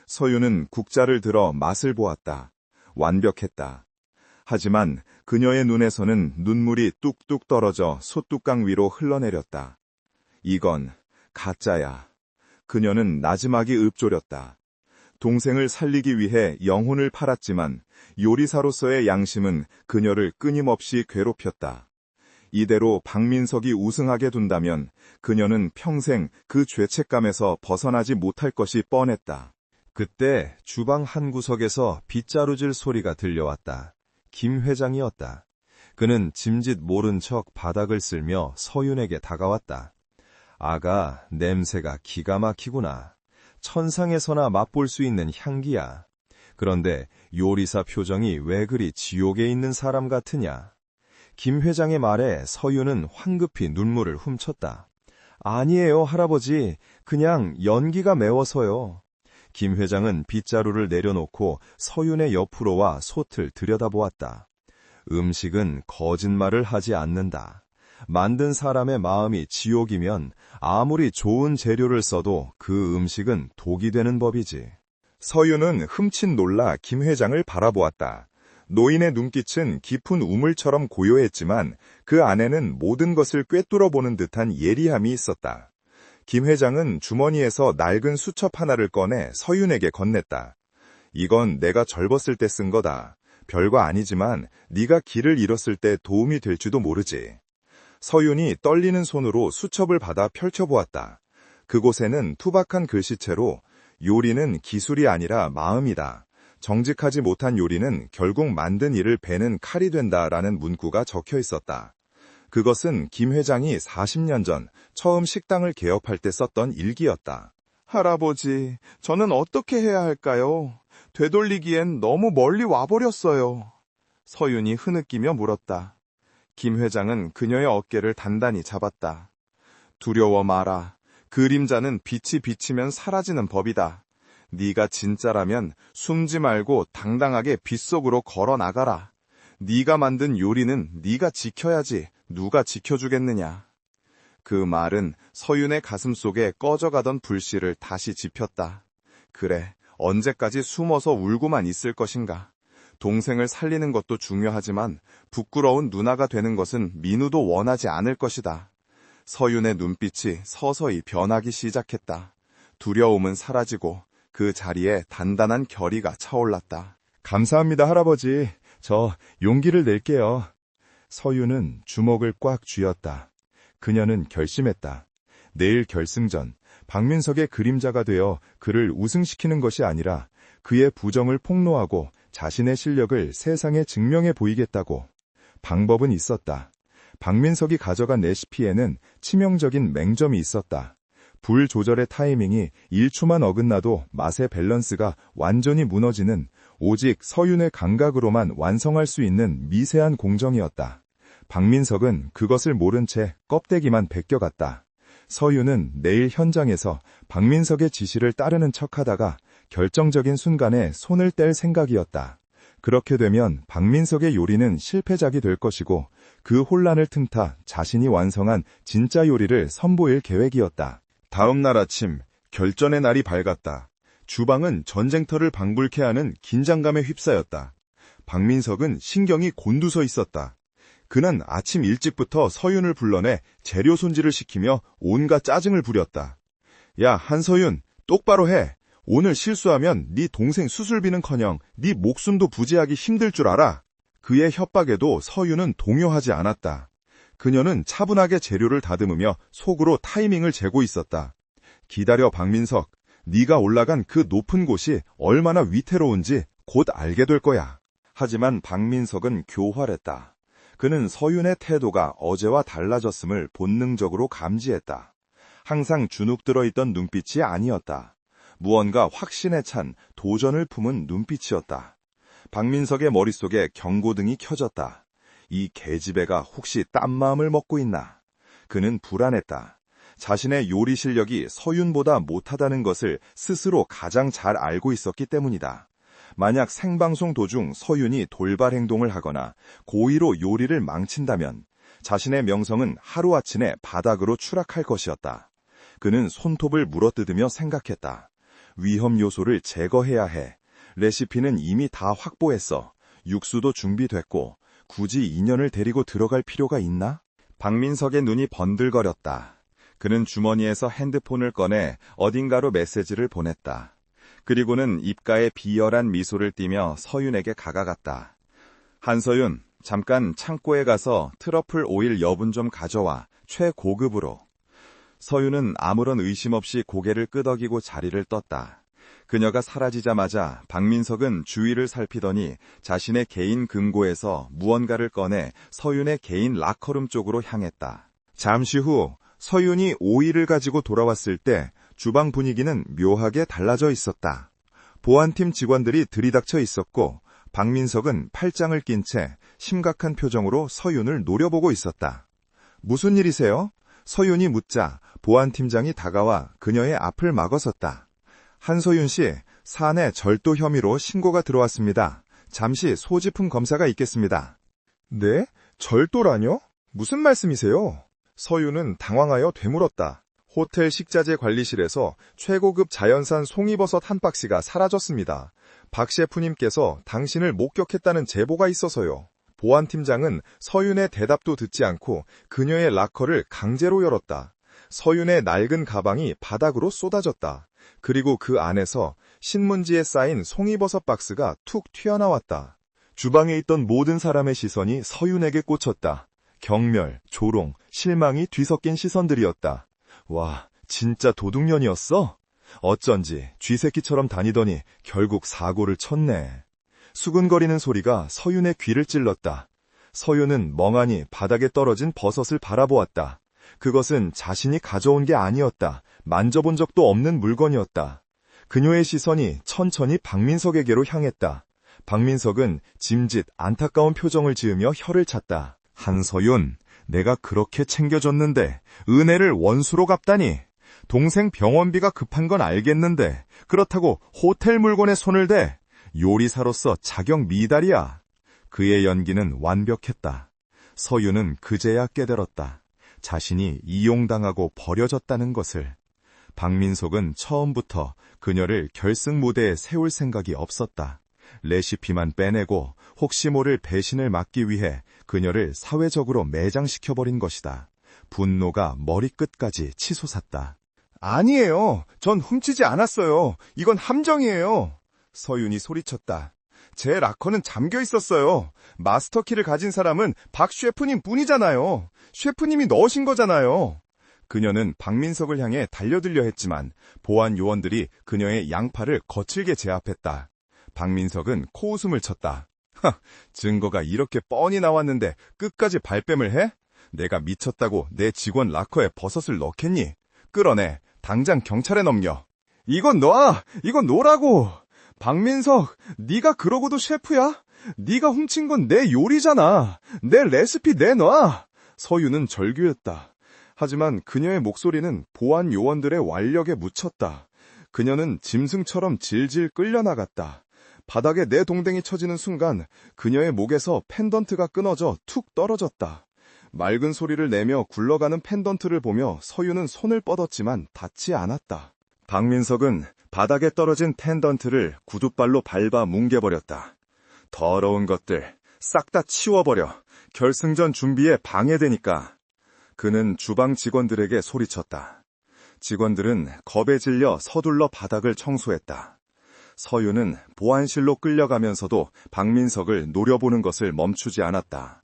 서윤은 국자를 들어 맛을 보았다. 완벽했다. 하지만 그녀의 눈에서는 눈물이 뚝뚝 떨어져 솥뚜껑 위로 흘러내렸다. 이건 가짜야. 그녀는 나지막이 읊조렸다. 동생을 살리기 위해 영혼을 팔았지만 요리사로서의 양심은 그녀를 끊임없이 괴롭혔다. 이대로 박민석이 우승하게 둔다면 그녀는 평생 그 죄책감에서 벗어나지 못할 것이 뻔했다. 그때 주방 한 구석에서 빗자루질 소리가 들려왔다. 김 회장이었다. 그는 짐짓 모른 척 바닥을 쓸며 서윤에게 다가왔다. 아가, 냄새가 기가 막히구나. 천상에서나 맛볼 수 있는 향기야. 그런데 요리사 표정이 왜 그리 지옥에 있는 사람 같으냐? 김 회장의 말에 서윤은 황급히 눈물을 훔쳤다. 아니에요, 할아버지. 그냥 연기가 매워서요. 김 회장은 빗자루를 내려놓고 서윤의 옆으로 와 솥을 들여다보았다. 음식은 거짓말을 하지 않는다. 만든 사람의 마음이 지옥이면 아무리 좋은 재료를 써도 그 음식은 독이 되는 법이지. 서윤은 흠칫 놀라 김 회장을 바라보았다. 노인의 눈빛은 깊은 우물처럼 고요했지만 그 안에는 모든 것을 꿰뚫어 보는 듯한 예리함이 있었다. 김 회장은 주머니에서 낡은 수첩 하나를 꺼내 서윤에게 건넸다. 이건 내가 절벗을 때 쓴 거다. 별거 아니지만 네가 길을 잃었을 때 도움이 될지도 모르지. 서윤이 떨리는 손으로 수첩을 받아 펼쳐보았다. 그곳에는 투박한 글씨체로 요리는 기술이 아니라 마음이다. 정직하지 못한 요리는 결국 만든 일을 베는 칼이 된다라는 문구가 적혀 있었다. 그것은 김 회장이 40년 전 처음 식당을 개업할 때 썼던 일기였다. 할아버지, 저는 어떻게 해야 할까요? 되돌리기엔 너무 멀리 와버렸어요. 서윤이 흐느끼며 물었다. 김 회장은 그녀의 어깨를 단단히 잡았다. 두려워 마라. 그림자는 빛이 비치면 사라지는 법이다. 네가 진짜라면 숨지 말고 당당하게 빛 속으로 걸어 나가라. 네가 만든 요리는 네가 지켜야지 누가 지켜주겠느냐. 그 말은 서윤의 가슴 속에 꺼져가던 불씨를 다시 지폈다. 그래, 언제까지 숨어서 울고만 있을 것인가. 동생을 살리는 것도 중요하지만 부끄러운 누나가 되는 것은 민우도 원하지 않을 것이다. 서윤의 눈빛이 서서히 변하기 시작했다. 두려움은 사라지고 그 자리에 단단한 결의가 차올랐다. 감사합니다, 할아버지. 저 용기를 낼게요. 서윤은 주먹을 꽉 쥐었다. 그녀는 결심했다. 내일 결승전, 박민석의 그림자가 되어 그를 우승시키는 것이 아니라 그의 부정을 폭로하고 자신의 실력을 세상에 증명해 보이겠다고. 방법은 있었다. 박민석이 가져간 레시피에는 치명적인 맹점이 있었다. 불 조절의 타이밍이 1초만 어긋나도 맛의 밸런스가 완전히 무너지는 오직 서윤의 감각으로만 완성할 수 있는 미세한 공정이었다. 박민석은 그것을 모른 채 껍데기만 벗겨갔다. 서윤은 내일 현장에서 박민석의 지시를 따르는 척하다가 결정적인 순간에 손을 뗄 생각이었다. 그렇게 되면 박민석의 요리는 실패작이 될 것이고 그 혼란을 틈타 자신이 완성한 진짜 요리를 선보일 계획이었다. 다음 날 아침, 결전의 날이 밝았다. 주방은 전쟁터를 방불케 하는 긴장감에 휩싸였다. 박민석은 신경이 곤두서 있었다. 그는 아침 일찍부터 서윤을 불러내 재료 손질을 시키며 온갖 짜증을 부렸다. 야, 한서윤, 똑바로 해. 오늘 실수하면 네 동생 수술비는커녕 네 목숨도 부지하기 힘들 줄 알아. 그의 협박에도 서윤은 동요하지 않았다. 그녀는 차분하게 재료를 다듬으며 속으로 타이밍을 재고 있었다. 기다려, 박민석. 네가 올라간 그 높은 곳이 얼마나 위태로운지 곧 알게 될 거야. 하지만 박민석은 교활했다. 그는 서윤의 태도가 어제와 달라졌음을 본능적으로 감지했다. 항상 주눅 들어있던 눈빛이 아니었다. 무언가 확신에 찬 도전을 품은 눈빛이었다. 박민석의 머릿속에 경고등이 켜졌다. 이 계집애가 혹시 딴 마음을 먹고 있나? 그는 불안했다. 자신의 요리 실력이 서윤보다 못하다는 것을 스스로 가장 잘 알고 있었기 때문이다. 만약 생방송 도중 서윤이 돌발 행동을 하거나 고의로 요리를 망친다면 자신의 명성은 하루아침에 바닥으로 추락할 것이었다. 그는 손톱을 물어뜯으며 생각했다. 위험 요소를 제거해야 해. 레시피는 이미 다 확보했어. 육수도 준비됐고 굳이 인연을 데리고 들어갈 필요가 있나? 박민석의 눈이 번들거렸다. 그는 주머니에서 핸드폰을 꺼내 어딘가로 메시지를 보냈다. 그리고는 입가에 비열한 미소를 띠며 서윤에게 다가갔다. 한서윤, 잠깐 창고에 가서 트러플 오일 여분 좀 가져와. 최고급으로. 서윤은 아무런 의심 없이 고개를 끄덕이고 자리를 떴다. 그녀가 사라지자마자 박민석은 주위를 살피더니 자신의 개인 금고에서 무언가를 꺼내 서윤의 개인 라커룸 쪽으로 향했다. 잠시 후 서윤이 오일을 가지고 돌아왔을 때 주방 분위기는 묘하게 달라져 있었다. 보안팀 직원들이 들이닥쳐 있었고 박민석은 팔짱을 낀 채 심각한 표정으로 서윤을 노려보고 있었다. 무슨 일이세요? 서윤이 묻자 보안팀장이 다가와 그녀의 앞을 막아섰다. 한서윤 씨, 사내 절도 혐의로 신고가 들어왔습니다. 잠시 소지품 검사가 있겠습니다. 네? 절도라뇨? 무슨 말씀이세요? 서윤은 당황하여 되물었다. 호텔 식자재 관리실에서 최고급 자연산 송이버섯 한 박스가 사라졌습니다. 박 셰프님께서 당신을 목격했다는 제보가 있어서요. 보안팀장은 서윤의 대답도 듣지 않고 그녀의 라커를 강제로 열었다. 서윤의 낡은 가방이 바닥으로 쏟아졌다. 그리고 그 안에서 신문지에 쌓인 송이버섯 박스가 툭 튀어나왔다. 주방에 있던 모든 사람의 시선이 서윤에게 꽂혔다. 경멸, 조롱, 실망이 뒤섞인 시선들이었다. 와, 진짜 도둑년이었어? 어쩐지 쥐새끼처럼 다니더니 결국 사고를 쳤네. 수근거리는 소리가 서윤의 귀를 찔렀다. 서윤은 멍하니 바닥에 떨어진 버섯을 바라보았다. 그것은 자신이 가져온 게 아니었다. 만져본 적도 없는 물건이었다. 그녀의 시선이 천천히 박민석에게로 향했다. 박민석은 짐짓 안타까운 표정을 지으며 혀를 찼다. 한서윤, 내가 그렇게 챙겨줬는데 은혜를 원수로 갚다니. 동생 병원비가 급한 건 알겠는데 그렇다고 호텔 물건에 손을 대. 요리사로서 자격 미달이야. 그의 연기는 완벽했다. 서윤은 그제야 깨달았다. 자신이 이용당하고 버려졌다는 것을. 박민석은 처음부터 그녀를 결승 무대에 세울 생각이 없었다. 레시피만 빼내고 혹시 모를 배신을 막기 위해 그녀를 사회적으로 매장시켜버린 것이다. 분노가 머리끝까지 치솟았다. 아니에요. 전 훔치지 않았어요. 이건 함정이에요. 서윤이 소리쳤다. 제 라커는 잠겨 있었어요. 마스터키를 가진 사람은 박 셰프님 뿐이잖아요. 셰프님이 넣으신 거잖아요. 그녀는 박민석을 향해 달려들려 했지만 보안 요원들이 그녀의 양팔을 거칠게 제압했다. 박민석은 코웃음을 쳤다. 증거가 이렇게 뻔히 나왔는데 끝까지 발뺌을 해? 내가 미쳤다고 내 직원 라커에 버섯을 넣겠니? 끌어내. 당장 경찰에 넘겨. 이건 놔! 이건 놓으라고! 박민석, 네가 그러고도 셰프야? 네가 훔친 건 내 요리잖아. 내 레시피 내놔! 서유는 절규했다. 하지만 그녀의 목소리는 보안 요원들의 완력에 묻혔다. 그녀는 짐승처럼 질질 끌려나갔다. 바닥에 내 동댕이 쳐지는 순간 그녀의 목에서 펜던트가 끊어져 툭 떨어졌다. 맑은 소리를 내며 굴러가는 펜던트를 보며 서유는 손을 뻗었지만 닿지 않았다. 박민석은 바닥에 떨어진 펜던트를 구둣발로 밟아 뭉개버렸다. 더러운 것들 싹 다 치워버려. 결승전 준비에 방해되니까. 그는 주방 직원들에게 소리쳤다. 직원들은 겁에 질려 서둘러 바닥을 청소했다. 서유는 보안실로 끌려가면서도 박민석을 노려보는 것을 멈추지 않았다.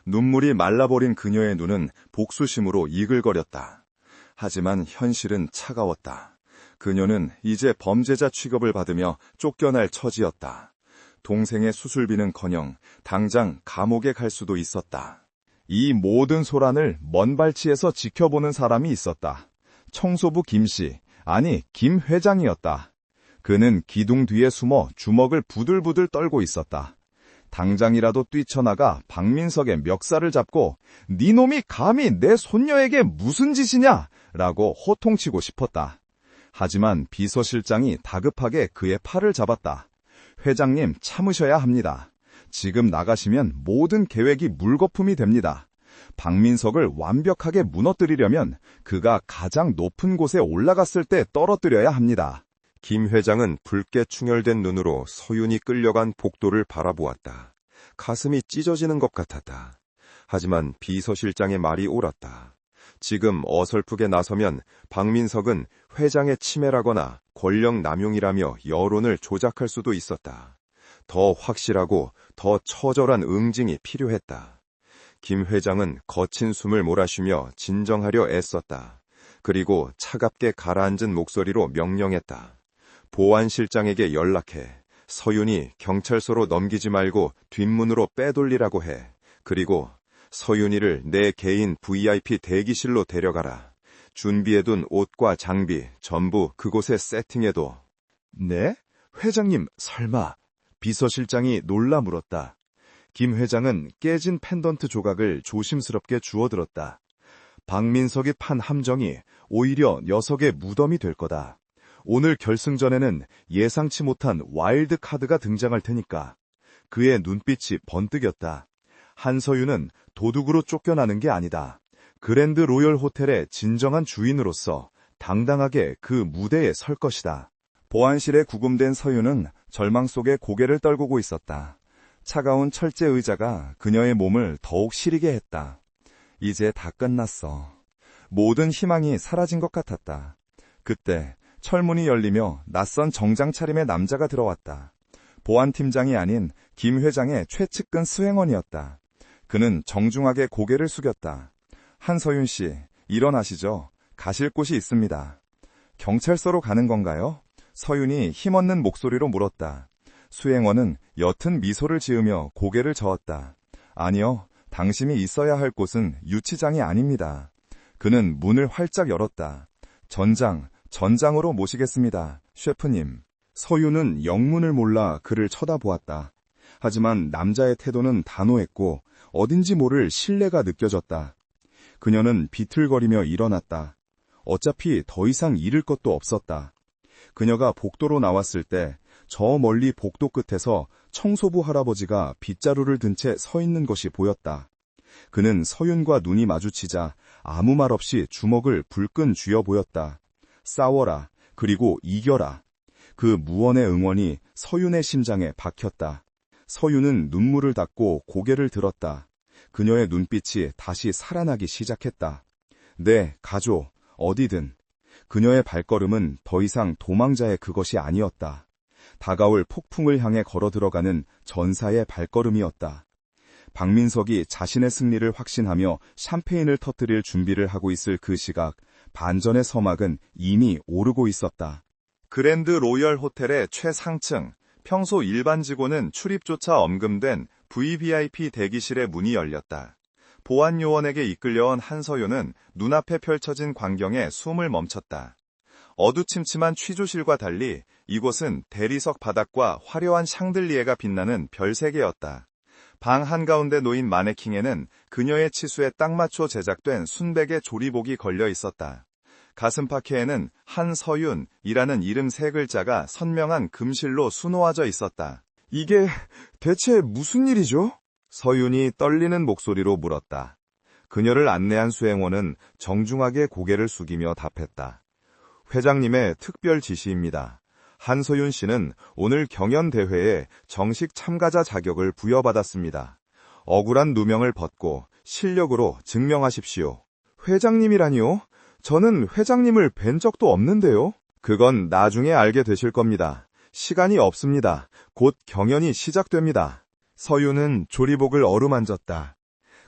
눈물이 말라버린 그녀의 눈은 복수심으로 이글거렸다. 하지만 현실은 차가웠다. 그녀는 이제 범죄자 취급을 받으며 쫓겨날 처지였다. 동생의 수술비는커녕 당장 감옥에 갈 수도 있었다. 이 모든 소란을 먼 발치에서 지켜보는 사람이 있었다. 청소부 김씨, 아니 김 회장이었다. 그는 기둥 뒤에 숨어 주먹을 부들부들 떨고 있었다. 당장이라도 뛰쳐나가 박민석의 멱살을 잡고 네 놈이 감히 내 손녀에게 무슨 짓이냐? 라고 호통치고 싶었다. 하지만 비서실장이 다급하게 그의 팔을 잡았다. 회장님, 참으셔야 합니다. 지금 나가시면 모든 계획이 물거품이 됩니다. 박민석을 완벽하게 무너뜨리려면 그가 가장 높은 곳에 올라갔을 때 떨어뜨려야 합니다. 김 회장은 붉게 충혈된 눈으로 서윤이 끌려간 복도를 바라보았다. 가슴이 찢어지는 것 같았다. 하지만 비서실장의 말이 옳았다. 지금 어설프게 나서면 박민석은 회장의 치매라거나 권력 남용이라며 여론을 조작할 수도 있었다. 더 확실하고 더 처절한 응징이 필요했다. 김 회장은 거친 숨을 몰아쉬며 진정하려 애썼다. 그리고 차갑게 가라앉은 목소리로 명령했다. 보안실장에게 연락해. 서윤이 경찰서로 넘기지 말고 뒷문으로 빼돌리라고 해. 그리고 서윤이를 내 개인 VIP 대기실로 데려가라. 준비해둔 옷과 장비 전부 그곳에 세팅해둬. 네? 회장님, 설마? 비서실장이 놀라 물었다. 김 회장은 깨진 펜던트 조각을 조심스럽게 주워들었다. 박민석이 판 함정이 오히려 녀석의 무덤이 될 거다. 오늘 결승전에는 예상치 못한 와일드 카드가 등장할 테니까. 그의 눈빛이 번뜩였다. 한서윤은 도둑으로 쫓겨나는 게 아니다. 그랜드 로열 호텔의 진정한 주인으로서 당당하게 그 무대에 설 것이다. 보안실에 구금된 서윤은 절망 속에 고개를 떨구고 있었다. 차가운 철제 의자가 그녀의 몸을 더욱 시리게 했다. 이제 다 끝났어. 모든 희망이 사라진 것 같았다. 그때 철문이 열리며 낯선 정장 차림의 남자가 들어왔다. 보안팀장이 아닌 김 회장의 최측근 수행원이었다. 그는 정중하게 고개를 숙였다. 한서윤 씨, 일어나시죠. 가실 곳이 있습니다. 경찰서로 가는 건가요? 서윤이 힘없는 목소리로 물었다. 수행원은 옅은 미소를 지으며 고개를 저었다. 아니요, 당신이 있어야 할 곳은 유치장이 아닙니다. 그는 문을 활짝 열었다. 전장으로 모시겠습니다, 셰프님. 서윤은 영문을 몰라 그를 쳐다보았다. 하지만 남자의 태도는 단호했고 어딘지 모를 신뢰가 느껴졌다. 그녀는 비틀거리며 일어났다. 어차피 더 이상 잃을 것도 없었다. 그녀가 복도로 나왔을 때 저 멀리 복도 끝에서 청소부 할아버지가 빗자루를 든 채 서 있는 것이 보였다. 그는 서윤과 눈이 마주치자 아무 말 없이 주먹을 불끈 쥐어 보였다. 싸워라, 그리고 이겨라. 그 무언의 응원이 서윤의 심장에 박혔다. 서윤은 눈물을 닦고 고개를 들었다. 그녀의 눈빛이 다시 살아나기 시작했다. 네, 가죠. 어디든. 그녀의 발걸음은 더 이상 도망자의 그것이 아니었다. 다가올 폭풍을 향해 걸어 들어가는 전사의 발걸음이었다. 박민석이 자신의 승리를 확신하며 샴페인을 터뜨릴 준비를 하고 있을 그 시각, 반전의 서막은 이미 오르고 있었다. 그랜드 로열 호텔의 최상층, 평소 일반 직원은 출입조차 엄금된 VVIP 대기실의 문이 열렸다. 보안 요원에게 이끌려온 한서윤은 눈앞에 펼쳐진 광경에 숨을 멈췄다. 어두침침한 취조실과 달리 이곳은 대리석 바닥과 화려한 샹들리에가 빛나는 별세계였다. 방 한가운데 놓인 마네킹에는 그녀의 치수에 딱 맞춰 제작된 순백의 조리복이 걸려 있었다. 가슴팍에는 한서윤이라는 이름 3글자가 선명한 금실로 수놓아져 있었다. 이게 대체 무슨 일이죠? 서윤이 떨리는 목소리로 물었다. 그녀를 안내한 수행원은 정중하게 고개를 숙이며 답했다. 회장님의 특별 지시입니다. 한서윤 씨는 오늘 경연대회에 정식 참가자 자격을 부여받았습니다. 억울한 누명을 벗고 실력으로 증명하십시오. 회장님이라니요? 저는 회장님을 뵌 적도 없는데요. 그건 나중에 알게 되실 겁니다. 시간이 없습니다. 곧 경연이 시작됩니다. 서윤은 조리복을 어루만졌다.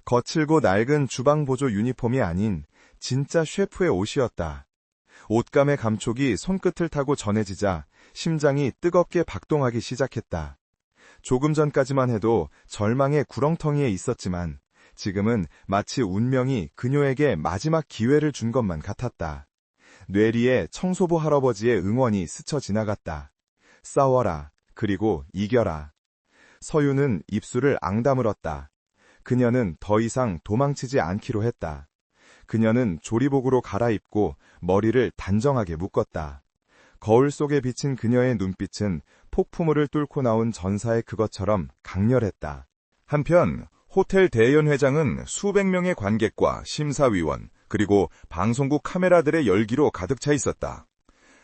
거칠고 낡은 주방보조 유니폼이 아닌 진짜 셰프의 옷이었다. 옷감의 감촉이 손끝을 타고 전해지자 심장이 뜨겁게 박동하기 시작했다. 조금 전까지만 해도 절망의 구렁텅이에 있었지만 지금은 마치 운명이 그녀에게 마지막 기회를 준 것만 같았다. 뇌리에 청소부 할아버지의 응원이 스쳐 지나갔다. 싸워라. 그리고 이겨라. 서윤은 입술을 앙다물었다. 그녀는 더 이상 도망치지 않기로 했다. 그녀는 조리복으로 갈아입고 머리를 단정하게 묶었다. 거울 속에 비친 그녀의 눈빛은 폭풍우를 뚫고 나온 전사의 그것처럼 강렬했다. 한편 호텔 대연회장은 수백 명의 관객과 심사위원 그리고 방송국 카메라들의 열기로 가득 차 있었다.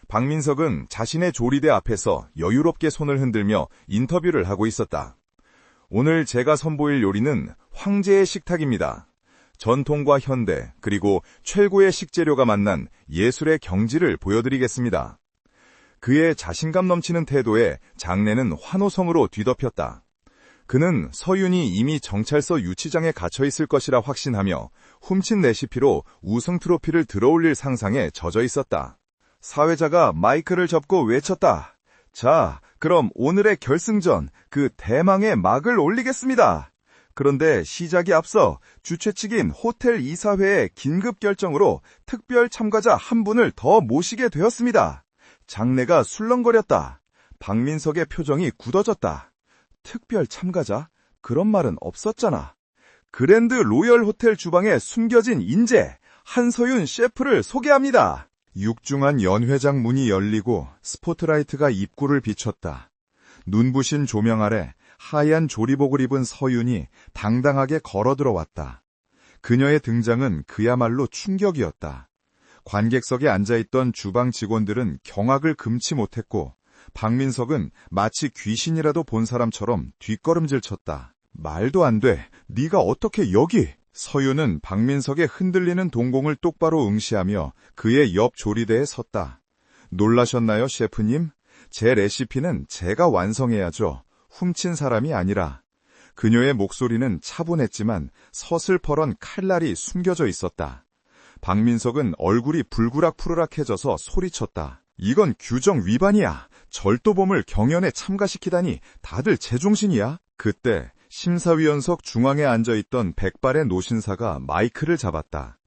박민석은 자신의 조리대 앞에서 여유롭게 손을 흔들며 인터뷰를 하고 있었다. 오늘 제가 선보일 요리는 황제의 식탁입니다. 전통과 현대 그리고 최고의 식재료가 만난 예술의 경지를 보여드리겠습니다. 그의 자신감 넘치는 태도에 장내는 환호성으로 뒤덮였다. 그는 서윤이 이미 정찰서 유치장에 갇혀 있을 것이라 확신하며 훔친 레시피로 우승 트로피를 들어올릴 상상에 젖어 있었다. 사회자가 마이크를 접고 외쳤다. 자, 그럼 오늘의 결승전, 그 대망의 막을 올리겠습니다. 그런데 시작이 앞서 주최 측인 호텔 이사회의 긴급 결정으로 특별 참가자 한 분을 더 모시게 되었습니다. 장내가 술렁거렸다. 박민석의 표정이 굳어졌다. 특별 참가자? 그런 말은 없었잖아. 그랜드 로열 호텔 주방에 숨겨진 인재, 한서윤 셰프를 소개합니다. 육중한 연회장 문이 열리고 스포트라이트가 입구를 비췄다. 눈부신 조명 아래 하얀 조리복을 입은 서윤이 당당하게 걸어 들어왔다. 그녀의 등장은 그야말로 충격이었다. 관객석에 앉아있던 주방 직원들은 경악을 금치 못했고 박민석은 마치 귀신이라도 본 사람처럼 뒷걸음질 쳤다. 말도 안 돼. 네가 어떻게 여기? 서윤은 박민석의 흔들리는 동공을 똑바로 응시하며 그의 옆 조리대에 섰다. 놀라셨나요, 셰프님? 제 레시피는 제가 완성해야죠. 훔친 사람이 아니라. 그녀의 목소리는 차분했지만 서슬퍼런 칼날이 숨겨져 있었다. 박민석은 얼굴이 불그락푸르락해져서 소리쳤다. 이건 규정 위반이야. 절도범을 경연에 참가시키다니 다들 제정신이야? 그때 심사위원석 중앙에 앉아있던 백발의 노신사가 마이크를 잡았다.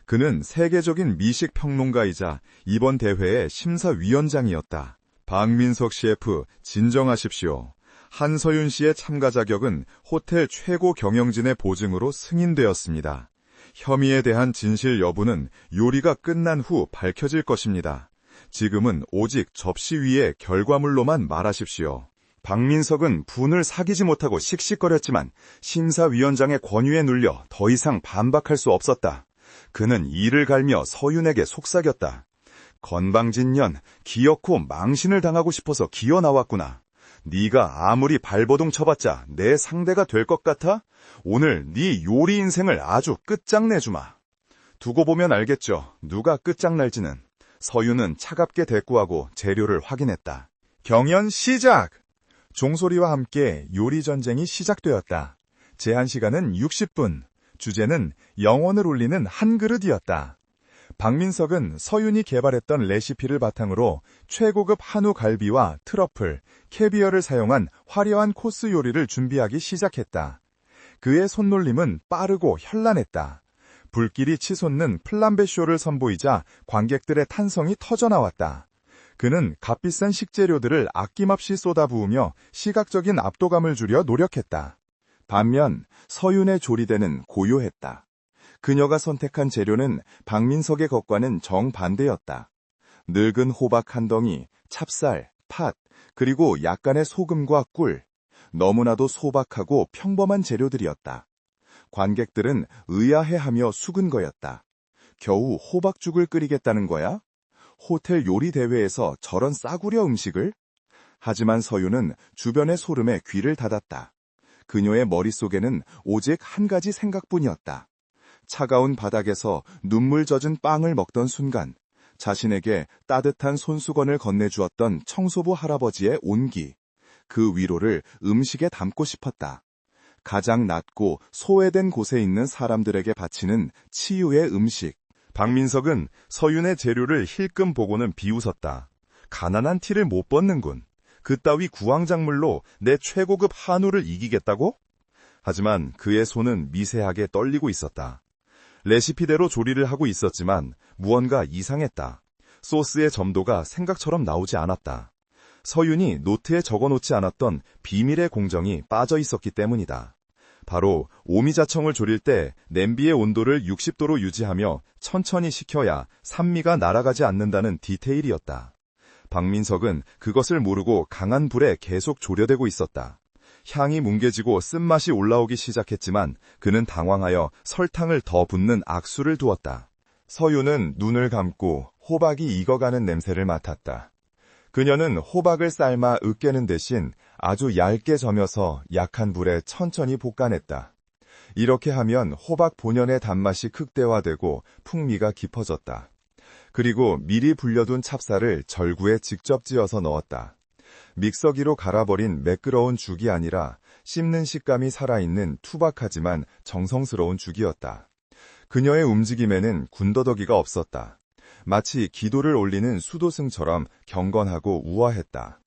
그는 세계적인 미식 평론가이자 이번 대회의 심사위원장이었다. 박민석 셰프, 진정하십시오. 한서윤 씨의 참가 자격은 호텔 최고 경영진의 보증으로 승인되었습니다. 혐의에 대한 진실 여부는 요리가 끝난 후 밝혀질 것입니다. 지금은 오직 접시 위의 결과물로만 말하십시오. 박민석은 분을 사귀지 못하고 씩씩거렸지만 심사위원장의 권유에 눌려 더 이상 반박할 수 없었다. 그는 이를 갈며 서윤에게 속삭였다. 건방진년, 기어코 망신을 당하고 싶어서 기어 나왔구나. 네가 아무리 발버둥 쳐봤자 내 상대가 될 것 같아? 오늘 네 요리 인생을 아주 끝장내주마. 두고 보면 알겠죠. 누가 끝장날지는. 서윤은 차갑게 대꾸하고 재료를 확인했다. 경연 시작! 종소리와 함께 요리 전쟁이 시작되었다. 제한 시간은 60분. 주제는 영혼을 울리는 한 그릇이었다. 박민석은 서윤이 개발했던 레시피를 바탕으로 최고급 한우 갈비와 트러플, 캐비어를 사용한 화려한 코스 요리를 준비하기 시작했다. 그의 손놀림은 빠르고 현란했다. 불길이 치솟는 플람베 쇼를 선보이자 관객들의 탄성이 터져나왔다. 그는 값비싼 식재료들을 아낌없이 쏟아부으며 시각적인 압도감을 주려 노력했다. 반면 서윤의 조리대는 고요했다. 그녀가 선택한 재료는 박민석의 것과는 정반대였다. 늙은 호박 한 덩이, 찹쌀, 팥, 그리고 약간의 소금과 꿀. 너무나도 소박하고 평범한 재료들이었다. 관객들은 의아해하며 수근거렸다. 겨우 호박죽을 끓이겠다는 거야? 호텔 요리 대회에서 저런 싸구려 음식을? 하지만 서윤은 주변의 소름에 귀를 닫았다. 그녀의 머릿속에는 오직 한 가지 생각뿐이었다. 차가운 바닥에서 눈물 젖은 빵을 먹던 순간 자신에게 따뜻한 손수건을 건네주었던 청소부 할아버지의 온기, 그 위로를 음식에 담고 싶었다. 가장 낮고 소외된 곳에 있는 사람들에게 바치는 치유의 음식. 박민석은 서윤의 재료를 힐끔 보고는 비웃었다. 가난한 티를 못 벗는군. 그따위 구황작물로 내 최고급 한우를 이기겠다고? 하지만 그의 손은 미세하게 떨리고 있었다. 레시피대로 조리를 하고 있었지만 무언가 이상했다. 소스의 점도가 생각처럼 나오지 않았다. 서윤이 노트에 적어놓지 않았던 비밀의 공정이 빠져 있었기 때문이다. 바로 오미자청을 졸일 때 냄비의 온도를 60도로 유지하며 천천히 식혀야 산미가 날아가지 않는다는 디테일이었다. 박민석은 그것을 모르고 강한 불에 계속 졸여대고 있었다. 향이 뭉개지고 쓴맛이 올라오기 시작했지만 그는 당황하여 설탕을 더 붓는 악수를 두었다. 서윤은 눈을 감고 호박이 익어가는 냄새를 맡았다. 그녀는 호박을 삶아 으깨는 대신 아주 얇게 저며서 약한 불에 천천히 볶아냈다. 이렇게 하면 호박 본연의 단맛이 극대화되고 풍미가 깊어졌다. 그리고 미리 불려둔 찹쌀을 절구에 직접 찧어서 넣었다. 믹서기로 갈아버린 매끄러운 죽이 아니라 씹는 식감이 살아있는 투박하지만 정성스러운 죽이었다. 그녀의 움직임에는 군더더기가 없었다. 마치 기도를 올리는 수도승처럼 경건하고 우아했다.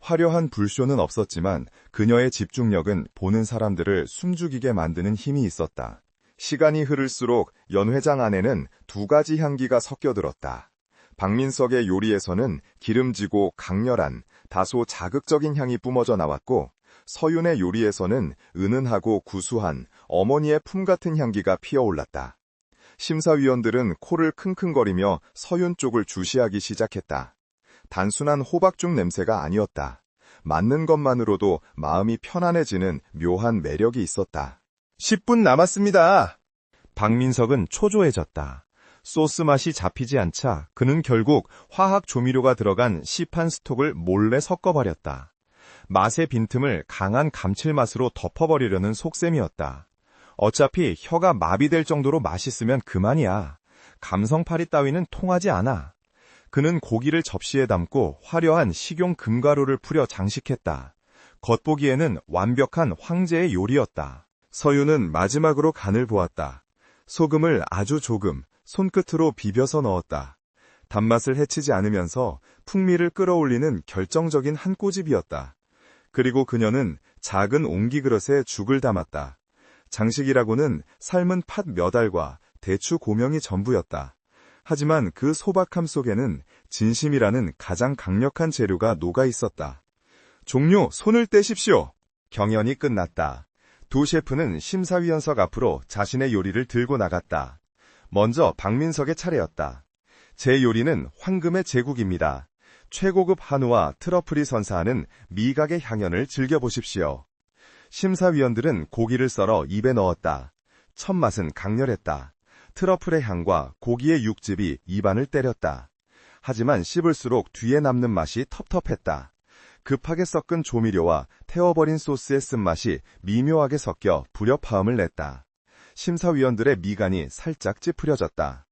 화려한 불쇼는 없었지만 그녀의 집중력은 보는 사람들을 숨죽이게 만드는 힘이 있었다. 시간이 흐를수록 연회장 안에는 두 가지 향기가 섞여들었다. 박민석의 요리에서는 기름지고 강렬한 다소 자극적인 향이 뿜어져 나왔고 서윤의 요리에서는 은은하고 구수한 어머니의 품 같은 향기가 피어올랐다. 심사위원들은 코를 킁킁거리며 서윤 쪽을 주시하기 시작했다. 단순한 호박죽 냄새가 아니었다. 맡는 것만으로도 마음이 편안해지는 묘한 매력이 있었다. 10분 남았습니다. 박민석은 초조해졌다. 소스 맛이 잡히지 않자 그는 결국 화학 조미료가 들어간 시판 스톡을 몰래 섞어버렸다. 맛의 빈틈을 강한 감칠맛으로 덮어버리려는 속셈이었다. 어차피 혀가 마비될 정도로 맛있으면 그만이야. 감성파리 따위는 통하지 않아. 그는 고기를 접시에 담고 화려한 식용 금가루를 뿌려 장식했다. 겉보기에는 완벽한 황제의 요리였다. 서윤은 마지막으로 간을 보았다. 소금을 아주 조금 손끝으로 비벼서 넣었다. 단맛을 해치지 않으면서 풍미를 끌어올리는 결정적인 한 꼬집이었다. 그리고 그녀는 작은 옹기 그릇에 죽을 담았다. 장식이라고는 삶은 팥 몇 알과 대추 고명이 전부였다. 하지만 그 소박함 속에는 진심이라는 가장 강력한 재료가 녹아 있었다. 종료, 손을 떼십시오. 경연이 끝났다. 두 셰프는 심사위원석 앞으로 자신의 요리를 들고 나갔다. 먼저 박민석의 차례였다. 제 요리는 황금의 제국입니다. 최고급 한우와 트러플이 선사하는 미각의 향연을 즐겨보십시오. 심사위원들은 고기를 썰어 입에 넣었다. 첫 맛은 강렬했다. 트러플의 향과 고기의 육즙이 입안을 때렸다. 하지만 씹을수록 뒤에 남는 맛이 텁텁했다. 급하게 섞은 조미료와 태워버린 소스의 쓴맛이 미묘하게 섞여 불협화음을 냈다. 심사위원들의 미간이 살짝 찌푸려졌다.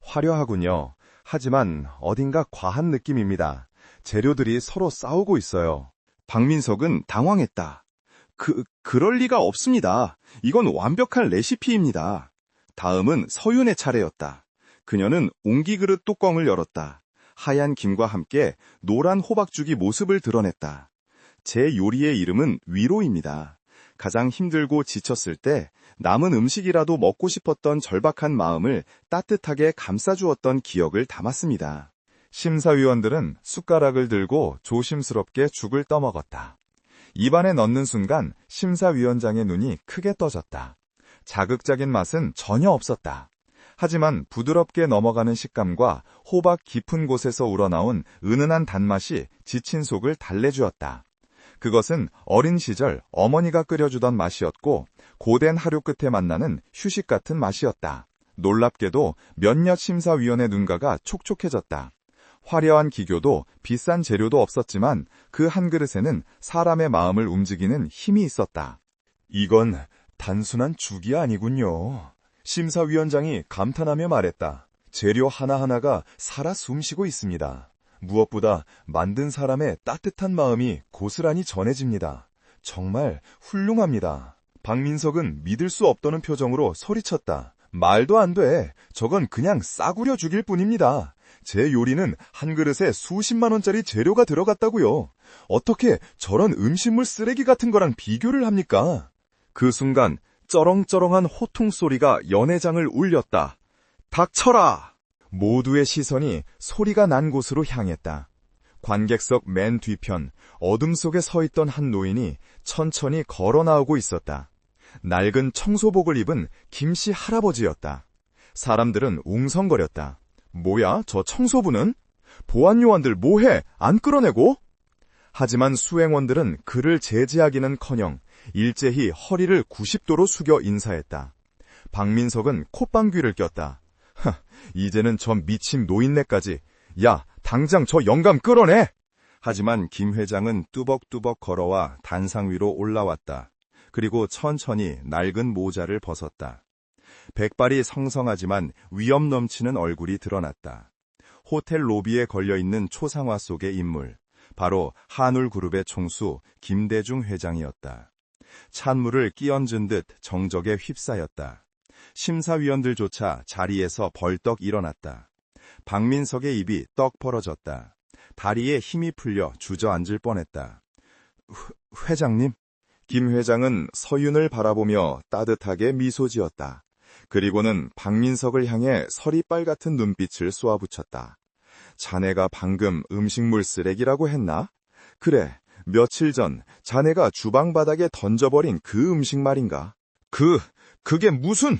화려하군요. 하지만 어딘가 과한 느낌입니다. 재료들이 서로 싸우고 있어요. 박민석은 당황했다. 그럴 리가 없습니다. 이건 완벽한 레시피입니다. 다음은 서윤의 차례였다. 그녀는 옹기그릇 뚜껑을 열었다. 하얀 김과 함께 노란 호박죽이 모습을 드러냈다. 제 요리의 이름은 위로입니다. 가장 힘들고 지쳤을 때 남은 음식이라도 먹고 싶었던 절박한 마음을 따뜻하게 감싸주었던 기억을 담았습니다. 심사위원들은 숟가락을 들고 조심스럽게 죽을 떠먹었다. 입안에 넣는 순간 심사위원장의 눈이 크게 떠졌다. 자극적인 맛은 전혀 없었다. 하지만 부드럽게 넘어가는 식감과 호박 깊은 곳에서 우러나온 은은한 단맛이 지친 속을 달래주었다. 그것은 어린 시절 어머니가 끓여주던 맛이었고 고된 하루 끝에 만나는 휴식 같은 맛이었다. 놀랍게도 몇몇 심사위원의 눈가가 촉촉해졌다. 화려한 기교도 비싼 재료도 없었지만 그 한 그릇에는 사람의 마음을 움직이는 힘이 있었다. 이건 단순한 죽이 아니군요. 심사위원장이 감탄하며 말했다. 재료 하나하나가 살아 숨쉬고 있습니다. 무엇보다 만든 사람의 따뜻한 마음이 고스란히 전해집니다. 정말 훌륭합니다. 박민석은 믿을 수 없다는 표정으로 소리쳤다. 말도 안 돼. 저건 그냥 싸구려 죽일 뿐입니다. 제 요리는 한 그릇에 수십만 원짜리 재료가 들어갔다고요. 어떻게 저런 음식물 쓰레기 같은 거랑 비교를 합니까? 그 순간 쩌렁쩌렁한 호통 소리가 연회장을 울렸다. 닥쳐라! 모두의 시선이 소리가 난 곳으로 향했다. 관객석 맨 뒤편 어둠 속에 서 있던 한 노인이 천천히 걸어 나오고 있었다. 낡은 청소복을 입은 김씨 할아버지였다. 사람들은 웅성거렸다. 뭐야, 저 청소부는? 보안요원들 뭐해? 안 끌어내고? 하지만 수행원들은 그를 제지하기는커녕 일제히 허리를 90도로 숙여 인사했다. 박민석은 콧방귀를 꼈다. 이제는 저 미친 노인네까지. 야, 당장 저 영감 끌어내! 하지만 김 회장은 뚜벅뚜벅 걸어와 단상 위로 올라왔다. 그리고 천천히 낡은 모자를 벗었다. 백발이 성성하지만 위험 넘치는 얼굴이 드러났다. 호텔 로비에 걸려있는 초상화 속의 인물, 바로 한울그룹의 총수 김대중 회장이었다. 찬물을 끼얹은 듯 정적에 휩싸였다. 심사위원들조차 자리에서 벌떡 일어났다. 박민석의 입이 떡 벌어졌다. 다리에 힘이 풀려 주저앉을 뻔했다. 회장님? 김 회장은 서윤을 바라보며 따뜻하게 미소 지었다. 그리고는 박민석을 향해 서리빨 같은 눈빛을 쏘아붙였다. 자네가 방금 음식물 쓰레기라고 했나? 그래, 며칠 전 자네가 주방 바닥에 던져버린 그 음식 말인가? 그게 무슨?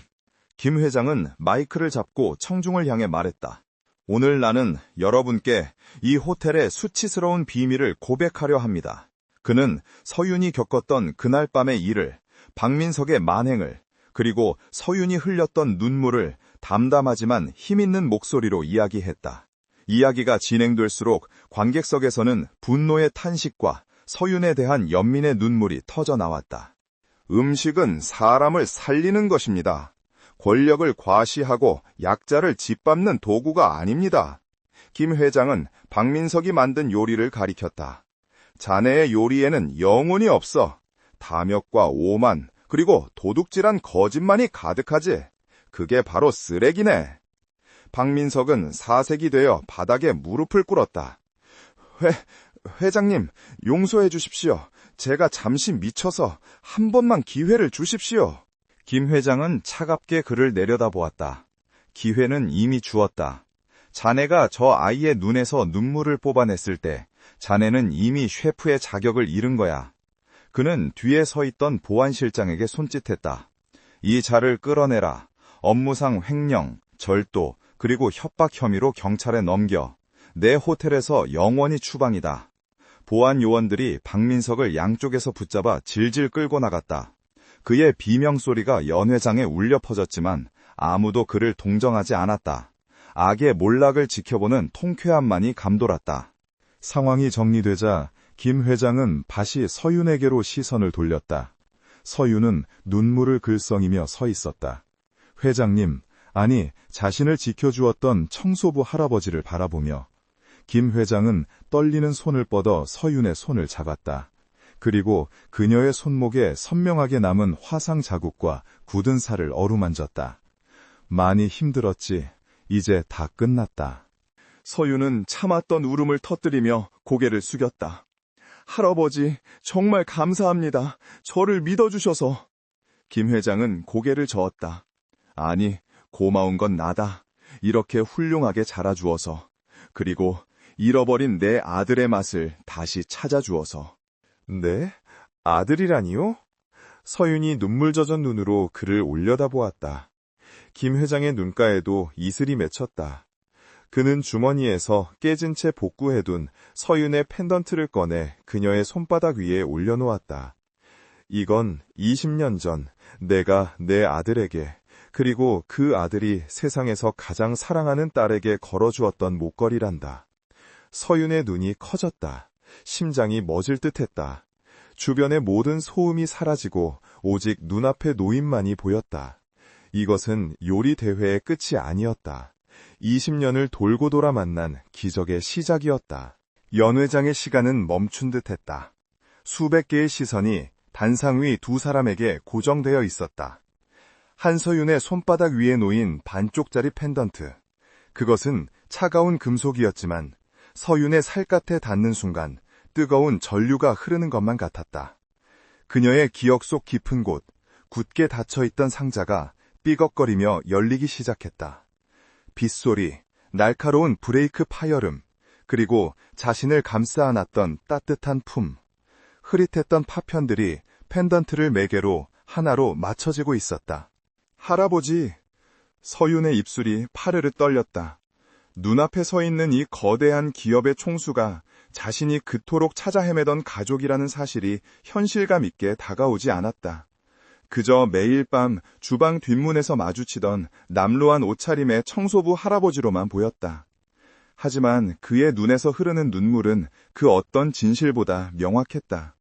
김 회장은 마이크를 잡고 청중을 향해 말했다. 오늘 나는 여러분께 이 호텔의 수치스러운 비밀을 고백하려 합니다. 그는 서윤이 겪었던 그날 밤의 일을, 박민석의 만행을, 그리고 서윤이 흘렸던 눈물을 담담하지만 힘있는 목소리로 이야기했다. 이야기가 진행될수록 관객석에서는 분노의 탄식과 서윤에 대한 연민의 눈물이 터져나왔다. 음식은 사람을 살리는 것입니다. 권력을 과시하고 약자를 짓밟는 도구가 아닙니다. 김 회장은 박민석이 만든 요리를 가리켰다. 자네의 요리에는 영혼이 없어. 탐욕과 오만, 그리고 도둑질한 거짓말이 가득하지. 그게 바로 쓰레기네. 박민석은 사색이 되어 바닥에 무릎을 꿇었다. 회장님, 용서해 주십시오. 제가 잠시 미쳐서 한 번만 기회를 주십시오. 김 회장은 차갑게 그를 내려다보았다. 기회는 이미 주었다. 자네가 저 아이의 눈에서 눈물을 뽑아냈을 때 자네는 이미 셰프의 자격을 잃은 거야. 그는 뒤에 서 있던 보안실장에게 손짓했다. 이 자를 끌어내라. 업무상 횡령, 절도, 그리고 협박 혐의로 경찰에 넘겨. 내 호텔에서 영원히 추방이다. 보안 요원들이 박민석을 양쪽에서 붙잡아 질질 끌고 나갔다. 그의 비명소리가 연회장에 울려 퍼졌지만 아무도 그를 동정하지 않았다. 악의 몰락을 지켜보는 통쾌함만이 감돌았다. 상황이 정리되자 김 회장은 다시 서윤에게로 시선을 돌렸다. 서윤은 눈물을 글썽이며 서 있었다. 회장님, 아니 자신을 지켜주었던 청소부 할아버지를 바라보며 김 회장은 떨리는 손을 뻗어 서윤의 손을 잡았다. 그리고 그녀의 손목에 선명하게 남은 화상 자국과 굳은 살을 어루만졌다. 많이 힘들었지. 이제 다 끝났다. 서윤은 참았던 울음을 터뜨리며 고개를 숙였다. 할아버지, 정말 감사합니다. 저를 믿어주셔서. 김 회장은 고개를 저었다. 아니, 고마운 건 나다. 이렇게 훌륭하게 자라주어서. 그리고 잃어버린 내 아들의 맛을 다시 찾아주어서. 네? 아들이라니요? 서윤이 눈물 젖은 눈으로 그를 올려다보았다. 김 회장의 눈가에도 이슬이 맺혔다. 그는 주머니에서 깨진 채 복구해둔 서윤의 펜던트를 꺼내 그녀의 손바닥 위에 올려놓았다. 이건 20년 전 내가 내 아들에게, 그리고 그 아들이 세상에서 가장 사랑하는 딸에게 걸어주었던 목걸이란다. 서윤의 눈이 커졌다. 심장이 멎을 듯했다. 주변의 모든 소음이 사라지고 오직 눈앞의 노인만이 보였다. 이것은 요리 대회의 끝이 아니었다. 20년을 돌고 돌아 만난 기적의 시작이었다. 연 회장의 시간은 멈춘 듯했다. 수백 개의 시선이 단상 위 두 사람에게 고정되어 있었다. 한서윤의 손바닥 위에 놓인 반쪽짜리 펜던트. 그것은 차가운 금속이었지만 서윤의 살갗에 닿는 순간 뜨거운 전류가 흐르는 것만 같았다. 그녀의 기억 속 깊은 곳, 굳게 닫혀있던 상자가 삐걱거리며 열리기 시작했다. 빗소리, 날카로운 브레이크 파열음, 그리고 자신을 감싸 안았던 따뜻한 품. 흐릿했던 파편들이 펜던트를 매개로 하나로 맞춰지고 있었다. 할아버지! 서윤의 입술이 파르르 떨렸다. 눈앞에 서 있는 이 거대한 기업의 총수가 자신이 그토록 찾아 헤매던 가족이라는 사실이 현실감 있게 다가오지 않았다. 그저 매일 밤 주방 뒷문에서 마주치던 남루한 옷차림의 청소부 할아버지로만 보였다. 하지만 그의 눈에서 흐르는 눈물은 그 어떤 진실보다 명확했다.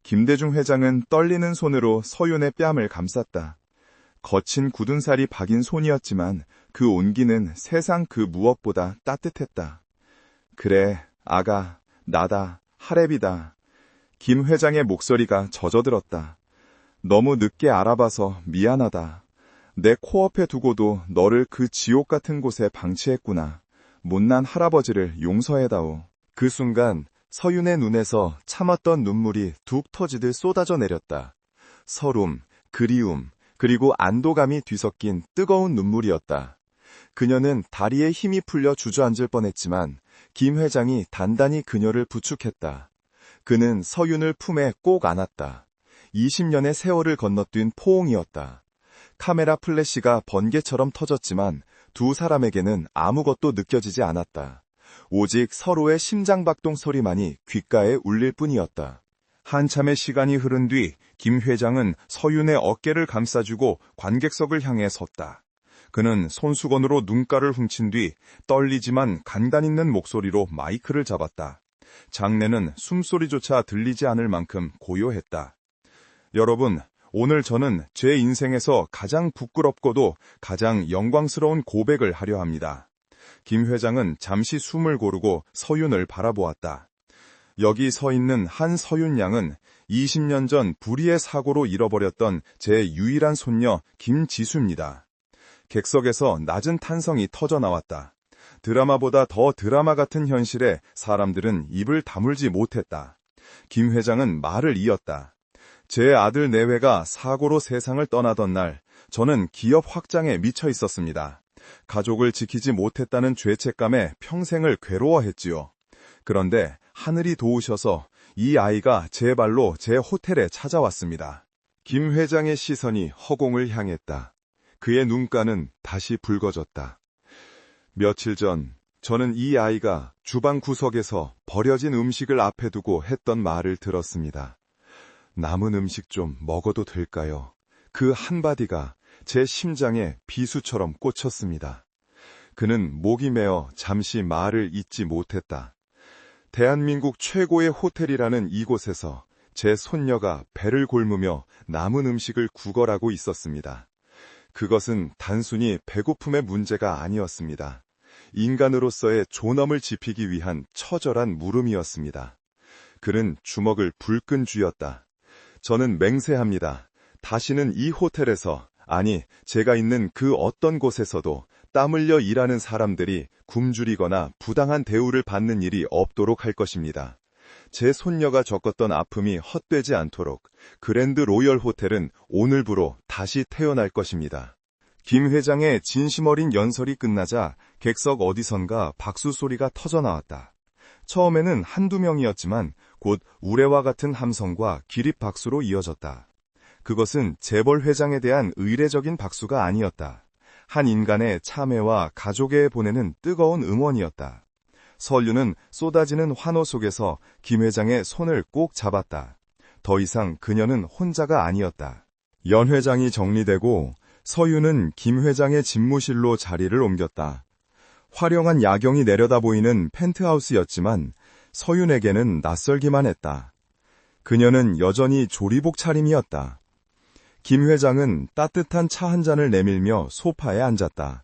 김대중 회장은 떨리는 손으로 서윤의 뺨을 감쌌다. 거친 굳은 살이 박인 손이었지만 그 온기는 세상 그 무엇보다 따뜻했다. 그래, 아가, 나다, 하랩이다. 김 회장의 목소리가 젖어들었다. 너무 늦게 알아봐서 미안하다. 내 코앞에 두고도 너를 그 지옥 같은 곳에 방치했구나. 못난 할아버지를 용서해다오. 그 순간 서윤의 눈에서 참았던 눈물이 툭 터지듯 쏟아져 내렸다. 서름, 그리움, 그리고 안도감이 뒤섞인 뜨거운 눈물이었다. 그녀는 다리에 힘이 풀려 주저앉을 뻔했지만 김 회장이 단단히 그녀를 부축했다. 그는 서윤을 품에 꼭 안았다. 20년의 세월을 건너뛴 포옹이었다. 카메라 플래시가 번개처럼 터졌지만 두 사람에게는 아무것도 느껴지지 않았다. 오직 서로의 심장박동 소리만이 귓가에 울릴 뿐이었다. 한참의 시간이 흐른 뒤 김 회장은 서윤의 어깨를 감싸주고 관객석을 향해 섰다. 그는 손수건으로 눈가를 훔친 뒤 떨리지만 간단 있는 목소리로 마이크를 잡았다. 장내는 숨소리조차 들리지 않을 만큼 고요했다. 여러분, 오늘 저는 제 인생에서 가장 부끄럽고도 가장 영광스러운 고백을 하려 합니다. 김 회장은 잠시 숨을 고르고 서윤을 바라보았다. 여기 서 있는 한서윤 양은 20년 전 불의의 사고로 잃어버렸던 제 유일한 손녀 김지수입니다. 객석에서 낮은 탄성이 터져 나왔다. 드라마보다 더 드라마 같은 현실에 사람들은 입을 다물지 못했다. 김 회장은 말을 이었다. 제 아들 내외가 사고로 세상을 떠나던 날, 저는 기업 확장에 미쳐 있었습니다. 가족을 지키지 못했다는 죄책감에 평생을 괴로워했지요. 그런데 하늘이 도우셔서 이 아이가 제 발로 제 호텔에 찾아왔습니다. 김 회장의 시선이 허공을 향했다. 그의 눈가는 다시 붉어졌다. 며칠 전 저는 이 아이가 주방 구석에서 버려진 음식을 앞에 두고 했던 말을 들었습니다. 남은 음식 좀 먹어도 될까요? 그 한마디가 제 심장에 비수처럼 꽂혔습니다. 그는 목이 메어 잠시 말을 잇지 못했다. 대한민국 최고의 호텔이라는 이곳에서 제 손녀가 배를 골무며 남은 음식을 구걸하고 있었습니다. 그것은 단순히 배고픔의 문제가 아니었습니다. 인간으로서의 존엄을 지피기 위한 처절한 물음이었습니다. 그는 주먹을 불끈 쥐었다. 저는 맹세합니다. 다시는 이 호텔에서, 아니, 제가 있는 그 어떤 곳에서도 땀 흘려 일하는 사람들이 굶주리거나 부당한 대우를 받는 일이 없도록 할 것입니다. 제 손녀가 겪었던 아픔이 헛되지 않도록 그랜드 로열 호텔은 오늘부로 다시 태어날 것입니다. 김 회장의 진심 어린 연설이 끝나자 객석 어디선가 박수 소리가 터져 나왔다. 처음에는 한두 명이었지만 곧 우레와 같은 함성과 기립 박수로 이어졌다. 그것은 재벌 회장에 대한 의례적인 박수가 아니었다. 한 인간의 참회와 가족에 보내는 뜨거운 응원이었다. 서윤은 쏟아지는 환호 속에서 김 회장의 손을 꼭 잡았다. 더 이상 그녀는 혼자가 아니었다. 연 회장이 정리되고 서윤은 김 회장의 집무실로 자리를 옮겼다. 화려한 야경이 내려다 보이는 펜트하우스였지만 서윤에게는 낯설기만 했다. 그녀는 여전히 조리복 차림이었다. 김 회장은 따뜻한 차 한 잔을 내밀며 소파에 앉았다.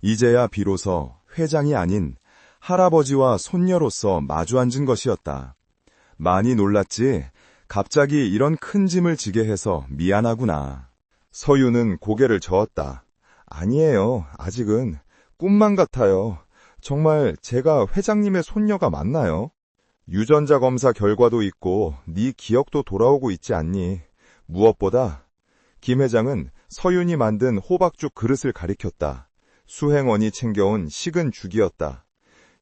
이제야 비로소 회장이 아닌 할아버지와 손녀로서 마주 앉은 것이었다. 많이 놀랐지? 갑자기 이런 큰 짐을 지게 해서 미안하구나. 서윤은 고개를 저었다. 아니에요. 아직은 꿈만 같아요. 정말 제가 회장님의 손녀가 맞나요? 유전자 검사 결과도 있고 네 기억도 돌아오고 있지 않니? 무엇보다 김 회장은 서윤이 만든 호박죽 그릇을 가리켰다. 수행원이 챙겨온 식은 죽이었다.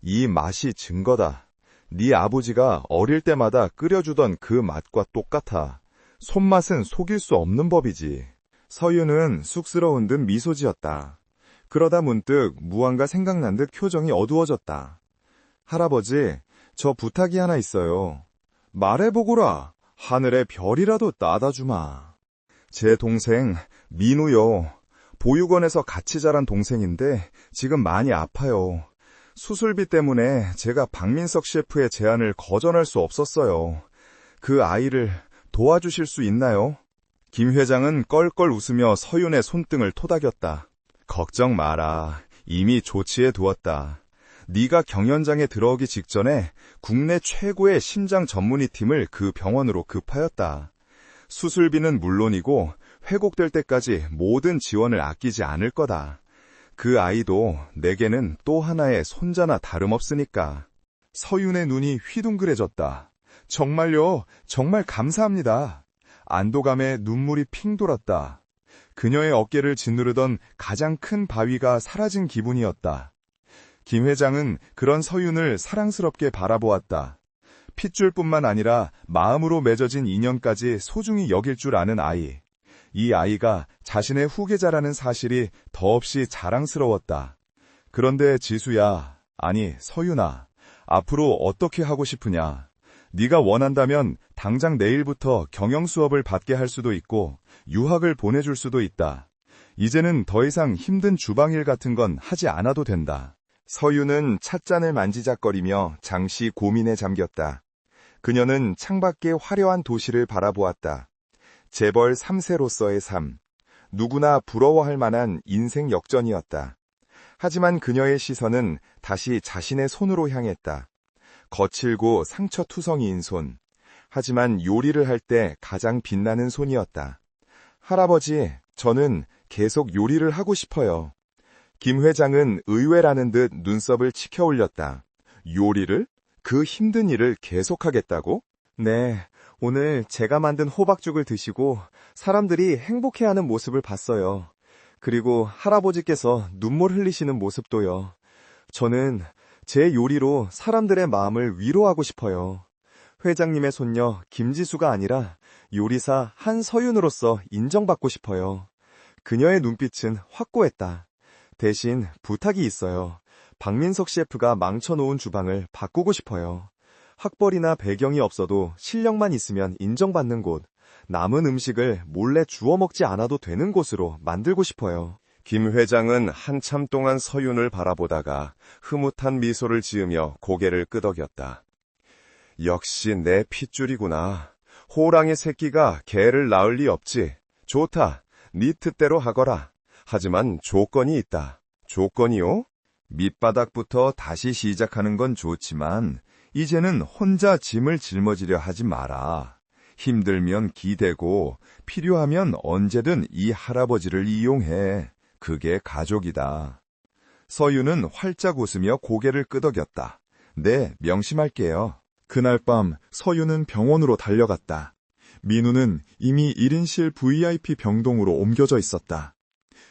이 맛이 증거다. 네 아버지가 어릴 때마다 끓여주던 그 맛과 똑같아. 손맛은 속일 수 없는 법이지. 서윤은 쑥스러운 듯 미소 지었다. 그러다 문득 무언가 생각난 듯 표정이 어두워졌다. 할아버지, 저 부탁이 하나 있어요. 말해보거라. 하늘의 별이라도 따다주마. 제 동생 민우요. 보육원에서 같이 자란 동생인데 지금 많이 아파요. 수술비 때문에 제가 박민석 셰프의 제안을 거절할 수 없었어요. 그 아이를 도와주실 수 있나요? 김 회장은 껄껄 웃으며 서윤의 손등을 토닥였다. 걱정 마라. 이미 조치해 두었다. 네가 경연장에 들어오기 직전에 국내 최고의 심장 전문의 팀을 그 병원으로 급하였다. 수술비는 물론이고 회복될 때까지 모든 지원을 아끼지 않을 거다. 그 아이도 내게는 또 하나의 손자나 다름없으니까. 서윤의 눈이 휘둥그레졌다. 정말요? 정말 감사합니다. 안도감에 눈물이 핑 돌았다. 그녀의 어깨를 짓누르던 가장 큰 바위가 사라진 기분이었다. 김 회장은 그런 서윤을 사랑스럽게 바라보았다. 핏줄뿐만 아니라 마음으로 맺어진 인연까지 소중히 여길 줄 아는 아이. 이 아이가 자신의 후계자라는 사실이 더없이 자랑스러웠다. 그런데 지수야, 아니 서윤아, 앞으로 어떻게 하고 싶으냐? 네가 원한다면 당장 내일부터 경영 수업을 받게 할 수도 있고 유학을 보내줄 수도 있다. 이제는 더 이상 힘든 주방일 같은 건 하지 않아도 된다. 서윤은 찻잔을 만지작거리며 잠시 고민에 잠겼다. 그녀는 창밖의 화려한 도시를 바라보았다. 재벌 3세로서의 삶. 누구나 부러워할 만한 인생 역전이었다. 하지만 그녀의 시선은 다시 자신의 손으로 향했다. 거칠고 상처투성이인 손. 하지만 요리를 할 때 가장 빛나는 손이었다. 할아버지, 저는 계속 요리를 하고 싶어요. 김 회장은 의외라는 듯 눈썹을 치켜 올렸다. 요리를? 그 힘든 일을 계속하겠다고? 네, 오늘 제가 만든 호박죽을 드시고 사람들이 행복해하는 모습을 봤어요. 그리고 할아버지께서 눈물 흘리시는 모습도요. 저는 제 요리로 사람들의 마음을 위로하고 싶어요. 회장님의 손녀 김지수가 아니라 요리사 한서윤으로서 인정받고 싶어요. 그녀의 눈빛은 확고했다. 대신 부탁이 있어요. 박민석 셰프가 망쳐놓은 주방을 바꾸고 싶어요. 학벌이나 배경이 없어도 실력만 있으면 인정받는 곳, 남은 음식을 몰래 주워 먹지 않아도 되는 곳으로 만들고 싶어요. 김 회장은 한참 동안 서윤을 바라보다가 흐뭇한 미소를 지으며 고개를 끄덕였다. 역시 내 핏줄이구나. 호랑이 새끼가 개를 낳을 리 없지. 좋다. 네 뜻대로 하거라. 하지만 조건이 있다. 조건이요? 밑바닥부터 다시 시작하는 건 좋지만 이제는 혼자 짐을 짊어지려 하지 마라. 힘들면 기대고 필요하면 언제든 이 할아버지를 이용해. 그게 가족이다. 서윤은 활짝 웃으며 고개를 끄덕였다. 네, 명심할게요. 그날 밤 서유는 병원으로 달려갔다. 민우는 이미 1인실 VIP 병동으로 옮겨져 있었다.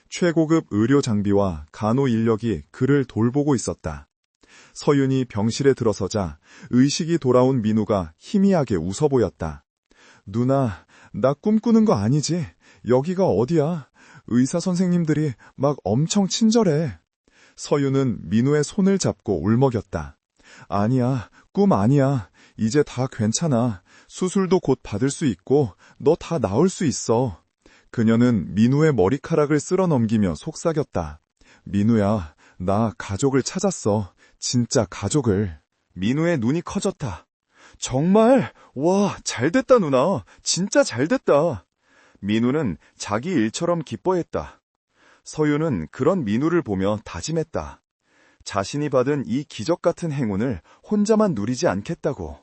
최고급 의료 장비와 간호 인력이 그를 돌보고 있었다. 서윤이 병실에 들어서자 의식이 돌아온 민우가 희미하게 웃어 보였다. 누나, 나 꿈꾸는 거 아니지? 여기가 어디야? 의사 선생님들이 막 엄청 친절해. 서윤은 민우의 손을 잡고 울먹였다. 아니야, 꿈 아니야. 이제 다 괜찮아. 수술도 곧 받을 수 있고 너 다 나을 수 있어. 그녀는 민우의 머리카락을 쓸어 넘기며 속삭였다. 민우야, 나 가족을 찾았어. 진짜 가족을. 민우의 눈이 커졌다. 정말? 와, 잘됐다 누나. 진짜 잘됐다. 민우는 자기 일처럼 기뻐했다. 서유는 그런 민우를 보며 다짐했다. 자신이 받은 이 기적 같은 행운을 혼자만 누리지 않겠다고.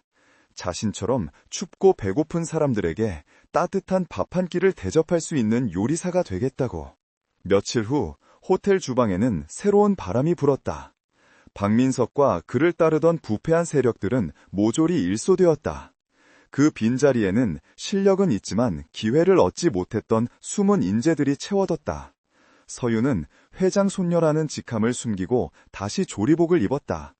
자신처럼 춥고 배고픈 사람들에게 따뜻한 밥 한 끼를 대접할 수 있는 요리사가 되겠다고. 며칠 후 호텔 주방에는 새로운 바람이 불었다. 박민석과 그를 따르던 부패한 세력들은 모조리 일소되었다. 그 빈자리에는 실력은 있지만 기회를 얻지 못했던 숨은 인재들이 채워뒀다. 서유는 회장 손녀라는 직함을 숨기고 다시 조리복을 입었다.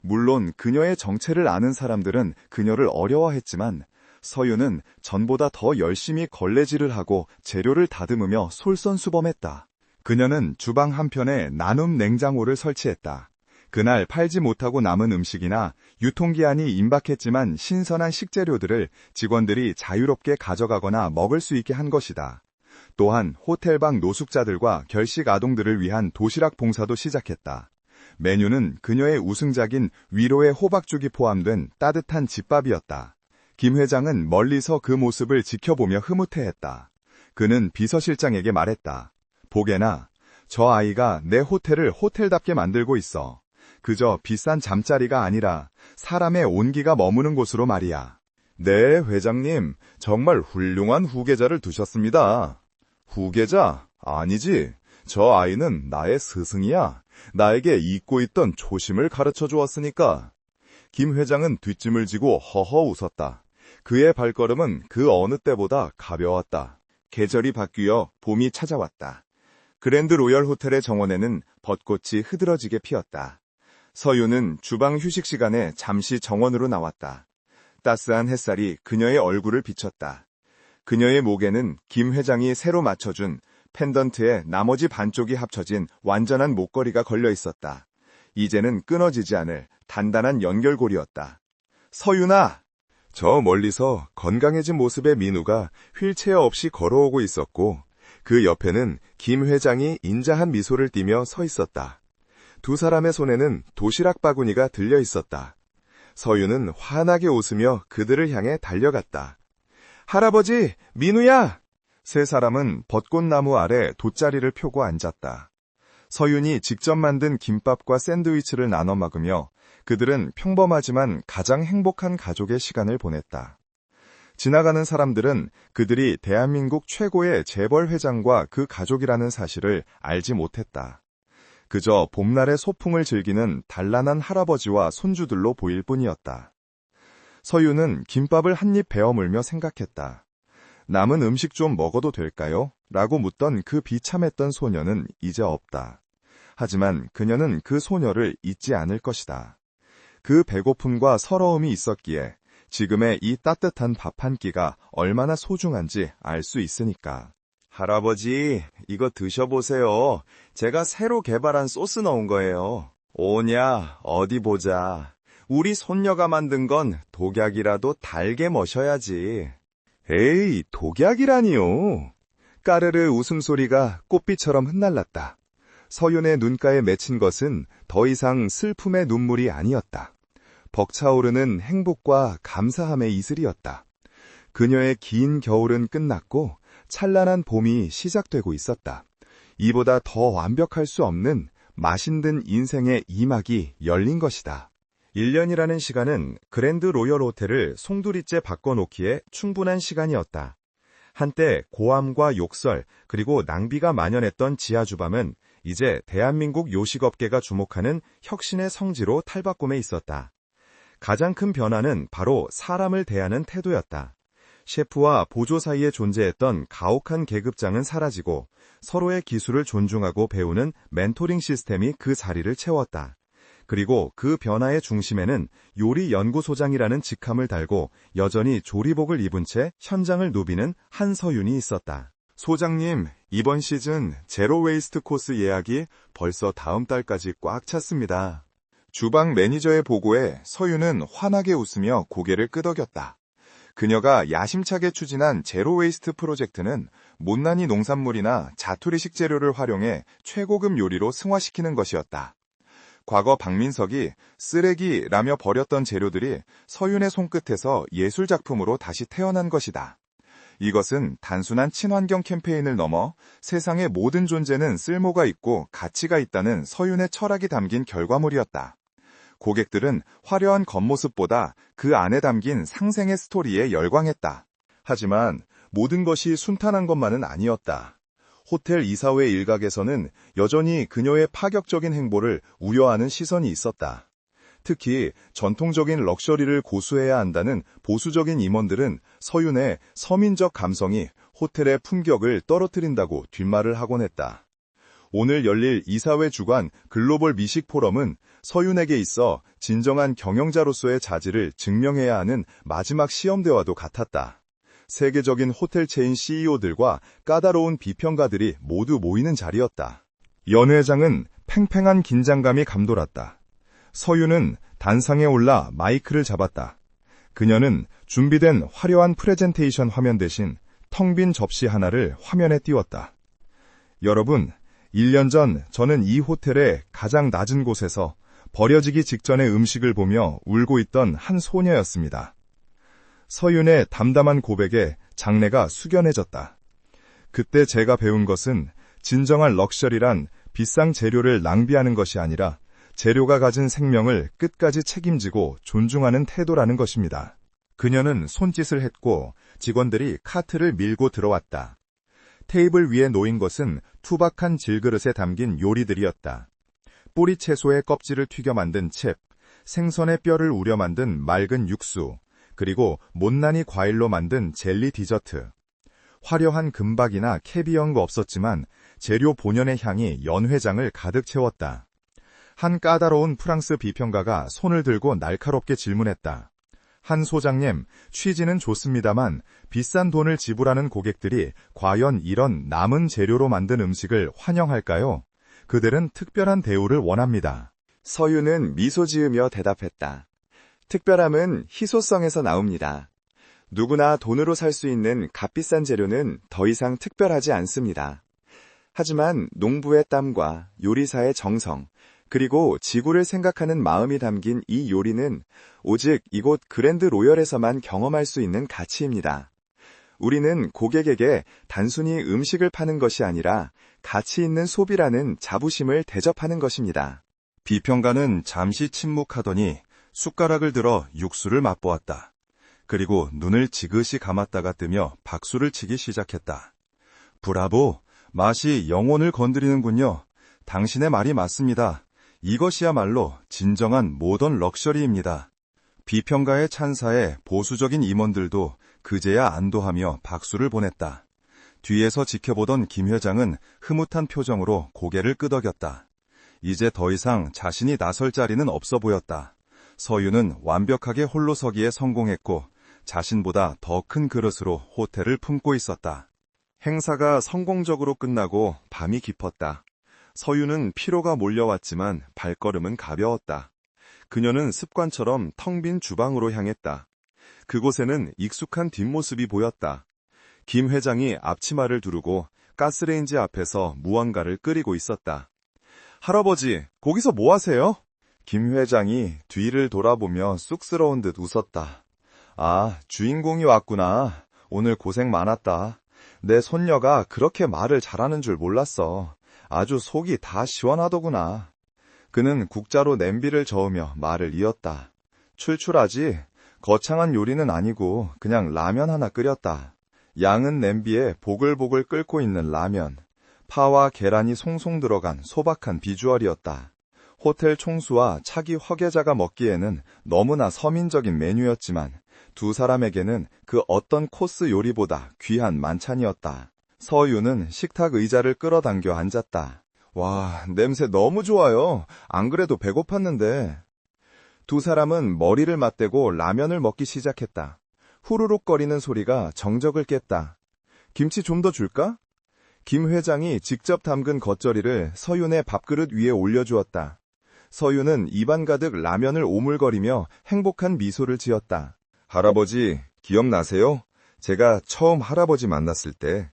물론 그녀의 정체를 아는 사람들은 그녀를 어려워했지만 서유는 전보다 더 열심히 걸레질을 하고 재료를 다듬으며 솔선수범했다. 그녀는 주방 한편에 나눔 냉장고를 설치했다. 그날 팔지 못하고 남은 음식이나 유통기한이 임박했지만 신선한 식재료들을 직원들이 자유롭게 가져가거나 먹을 수 있게 한 것이다. 또한 호텔방 노숙자들과 결식 아동들을 위한 도시락 봉사도 시작했다. 메뉴는 그녀의 우승작인 위로의 호박죽이 포함된 따뜻한 집밥이었다. 김 회장은 멀리서 그 모습을 지켜보며 흐뭇해했다. 그는 비서실장에게 말했다. 보게나, 저 아이가 내 호텔을 호텔답게 만들고 있어. 그저 비싼 잠자리가 아니라 사람의 온기가 머무는 곳으로 말이야. 네, 회장님, 정말 훌륭한 후계자를 두셨습니다. 후계자? 아니지. 저 아이는 나의 스승이야. 나에게 잊고 있던 초심을 가르쳐 주었으니까. 김 회장은 뒷짐을 지고 허허 웃었다. 그의 발걸음은 그 어느 때보다 가벼웠다. 계절이 바뀌어 봄이 찾아왔다. 그랜드 로열 호텔의 정원에는 벚꽃이 흐드러지게 피었다. 서유는 주방 휴식 시간에 잠시 정원으로 나왔다. 따스한 햇살이 그녀의 얼굴을 비쳤다. 그녀의 목에는 김 회장이 새로 맞춰준 펜던트에 나머지 반쪽이 합쳐진 완전한 목걸이가 걸려 있었다. 이제는 끊어지지 않을 단단한 연결고리였다. 서윤아! 저 멀리서 건강해진 모습의 민우가 휠체어 없이 걸어오고 있었고 그 옆에는 김 회장이 인자한 미소를 띠며 서 있었다. 두 사람의 손에는 도시락 바구니가 들려 있었다. 서윤은 환하게 웃으며 그들을 향해 달려갔다. 할아버지, 민우야! 세 사람은 벚꽃나무 아래 돗자리를 펴고 앉았다. 서윤이 직접 만든 김밥과 샌드위치를 나눠 먹으며 그들은 평범하지만 가장 행복한 가족의 시간을 보냈다. 지나가는 사람들은 그들이 대한민국 최고의 재벌 회장과 그 가족이라는 사실을 알지 못했다. 그저 봄날의 소풍을 즐기는 단란한 할아버지와 손주들로 보일 뿐이었다. 서유는 김밥을 한 입 베어 물며 생각했다. 남은 음식 좀 먹어도 될까요? 라고 묻던 그 비참했던 소녀는 이제 없다. 하지만 그녀는 그 소녀를 잊지 않을 것이다. 그 배고픔과 서러움이 있었기에 지금의 이 따뜻한 밥 한 끼가 얼마나 소중한지 알 수 있으니까. 할아버지, 이거 드셔보세요. 제가 새로 개발한 소스 넣은 거예요. 오냐, 어디 보자. 우리 손녀가 만든 건 독약이라도 달게 머셔야지. 에이, 독약이라니요. 까르르 웃음소리가 꽃비처럼 흩날랐다. 서윤의 눈가에 맺힌 것은 더 이상 슬픔의 눈물이 아니었다. 벅차오르는 행복과 감사함의 이슬이었다. 그녀의 긴 겨울은 끝났고 찬란한 봄이 시작되고 있었다. 이보다 더 완벽할 수 없는 맛있는 인생의 이막이 열린 것이다. 1년이라는 시간은 그랜드 로열 호텔을 송두리째 바꿔놓기에 충분한 시간이었다. 한때 고함과 욕설 그리고 낭비가 만연했던 지하주방은 이제 대한민국 요식업계가 주목하는 혁신의 성지로 탈바꿈해 있었다. 가장 큰 변화는 바로 사람을 대하는 태도였다. 셰프와 보조 사이에 존재했던 가혹한 계급장은 사라지고 서로의 기술을 존중하고 배우는 멘토링 시스템이 그 자리를 채웠다. 그리고 그 변화의 중심에는 요리 연구소장이라는 직함을 달고 여전히 조리복을 입은 채 현장을 누비는 한서윤이 있었다. 소장님, 이번 시즌 제로 웨이스트 코스 예약이 벌써 다음 달까지 꽉 찼습니다. 주방 매니저의 보고에 서윤은 환하게 웃으며 고개를 끄덕였다. 그녀가 야심차게 추진한 제로 웨이스트 프로젝트는 못난이 농산물이나 자투리 식재료를 활용해 최고급 요리로 승화시키는 것이었다. 과거 박민석이 쓰레기라며 버렸던 재료들이 서윤의 손끝에서 예술작품으로 다시 태어난 것이다. 이것은 단순한 친환경 캠페인을 넘어 세상의 모든 존재는 쓸모가 있고 가치가 있다는 서윤의 철학이 담긴 결과물이었다. 고객들은 화려한 겉모습보다 그 안에 담긴 상생의 스토리에 열광했다. 하지만 모든 것이 순탄한 것만은 아니었다. 호텔 이사회 일각에서는 여전히 그녀의 파격적인 행보를 우려하는 시선이 있었다. 특히 전통적인 럭셔리를 고수해야 한다는 보수적인 임원들은 서윤의 서민적 감성이 호텔의 품격을 떨어뜨린다고 뒷말을 하곤 했다. 오늘 열릴 이사회 주관 글로벌 미식 포럼은 서윤에게 있어 진정한 경영자로서의 자질을 증명해야 하는 마지막 시험대와도 같았다. 세계적인 호텔 체인 CEO들과 까다로운 비평가들이 모두 모이는 자리였다. 연 회장은 팽팽한 긴장감이 감돌았다. 서윤은 단상에 올라 마이크를 잡았다. 그녀는 준비된 화려한 프레젠테이션 화면 대신 텅 빈 접시 하나를 화면에 띄웠다. 여러분, 1년 전 저는 이 호텔의 가장 낮은 곳에서 버려지기 직전의 음식을 보며 울고 있던 한 소녀였습니다. 서윤의 담담한 고백에 장내가 숙연해졌다. 그때 제가 배운 것은 진정한 럭셔리란 비싼 재료를 낭비하는 것이 아니라 재료가 가진 생명을 끝까지 책임지고 존중하는 태도라는 것입니다. 그녀는 손짓을 했고 직원들이 카트를 밀고 들어왔다. 테이블 위에 놓인 것은 투박한 질그릇에 담긴 요리들이었다. 뿌리 채소의 껍질을 튀겨 만든 칩, 생선의 뼈를 우려 만든 맑은 육수, 그리고 못난이 과일로 만든 젤리 디저트. 화려한 금박이나 캐비어가 없었지만 재료 본연의 향이 연회장을 가득 채웠다. 한 까다로운 프랑스 비평가가 손을 들고 날카롭게 질문했다. 한 소장님, 취지는 좋습니다만 비싼 돈을 지불하는 고객들이 과연 이런 남은 재료로 만든 음식을 환영할까요? 그들은 특별한 대우를 원합니다. 서윤은 미소 지으며 대답했다. 특별함은 희소성에서 나옵니다. 누구나 돈으로 살 수 있는 값비싼 재료는 더 이상 특별하지 않습니다. 하지만 농부의 땀과 요리사의 정성, 그리고 지구를 생각하는 마음이 담긴 이 요리는 오직 이곳 그랜드 로열에서만 경험할 수 있는 가치입니다. 우리는 고객에게 단순히 음식을 파는 것이 아니라 가치 있는 소비라는 자부심을 대접하는 것입니다. 비평가는 잠시 침묵하더니 숟가락을 들어 육수를 맛보았다. 그리고 눈을 지그시 감았다가 뜨며 박수를 치기 시작했다. 브라보! 맛이 영혼을 건드리는군요. 당신의 말이 맞습니다. 이것이야말로 진정한 모던 럭셔리입니다. 비평가의 찬사에 보수적인 임원들도 그제야 안도하며 박수를 보냈다. 뒤에서 지켜보던 김 회장은 흐뭇한 표정으로 고개를 끄덕였다. 이제 더 이상 자신이 나설 자리는 없어 보였다. 서윤은 완벽하게 홀로 서기에 성공했고 자신보다 더 큰 그릇으로 호텔을 품고 있었다. 행사가 성공적으로 끝나고 밤이 깊었다. 서윤은 피로가 몰려왔지만 발걸음은 가벼웠다. 그녀는 습관처럼 텅 빈 주방으로 향했다. 그곳에는 익숙한 뒷모습이 보였다. 김 회장이 앞치마를 두르고 가스레인지 앞에서 무언가를 끓이고 있었다. 할아버지, 거기서 뭐 하세요? 김 회장이 뒤를 돌아보며 쑥스러운 듯 웃었다. 아, 주인공이 왔구나. 오늘 고생 많았다. 내 손녀가 그렇게 말을 잘하는 줄 몰랐어. 아주 속이 다 시원하더구나. 그는 국자로 냄비를 저으며 말을 이었다. 출출하지? 거창한 요리는 아니고 그냥 라면 하나 끓였다. 양은 냄비에 보글보글 끓고 있는 라면. 파와 계란이 송송 들어간 소박한 비주얼이었다. 호텔 총수와 차기 허계자가 먹기에는 너무나 서민적인 메뉴였지만 두 사람에게는 그 어떤 코스 요리보다 귀한 만찬이었다. 서유는 식탁 의자를 끌어당겨 앉았다. 와, 냄새 너무 좋아요. 안 그래도 배고팠는데. 두 사람은 머리를 맞대고 라면을 먹기 시작했다. 후루룩거리는 소리가 정적을 깼다. 김치 좀 더 줄까? 김 회장이 직접 담근 겉절이를 서윤의 밥그릇 위에 올려주었다. 서윤은 입안 가득 라면을 오물거리며 행복한 미소를 지었다. 할아버지, 기억나세요? 제가 처음 할아버지 만났을 때.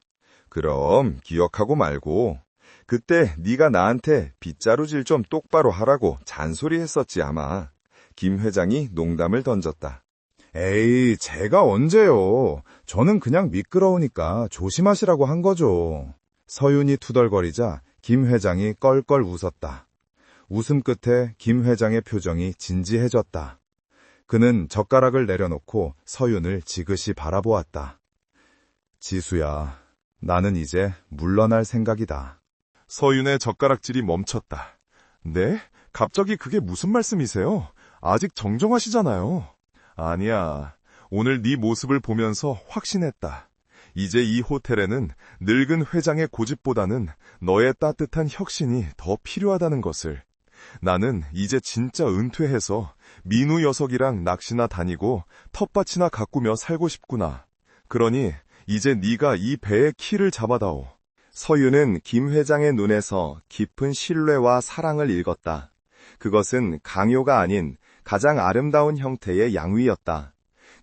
그럼 기억하고 말고. 그때 네가 나한테 빗자루질 좀 똑바로 하라고 잔소리했었지 아마. 김 회장이 농담을 던졌다. 에이, 제가 언제요? 저는 그냥 미끄러우니까 조심하시라고 한 거죠. 서윤이 투덜거리자 김 회장이 껄껄 웃었다. 웃음 끝에 김 회장의 표정이 진지해졌다. 그는 젓가락을 내려놓고 서윤을 지그시 바라보았다. 지수야, 나는 이제 물러날 생각이다. 서윤의 젓가락질이 멈췄다. 네? 갑자기 그게 무슨 말씀이세요? 아직 정정하시잖아요. 아니야. 오늘 네 모습을 보면서 확신했다. 이제 이 호텔에는 늙은 회장의 고집보다는 너의 따뜻한 혁신이 더 필요하다는 것을. 나는 이제 진짜 은퇴해서 민우 녀석이랑 낚시나 다니고 텃밭이나 가꾸며 살고 싶구나. 그러니 이제 네가 이 배의 키를 잡아다오. 서윤은 김 회장의 눈에서 깊은 신뢰와 사랑을 읽었다. 그것은 강요가 아닌 가장 아름다운 형태의 양위였다.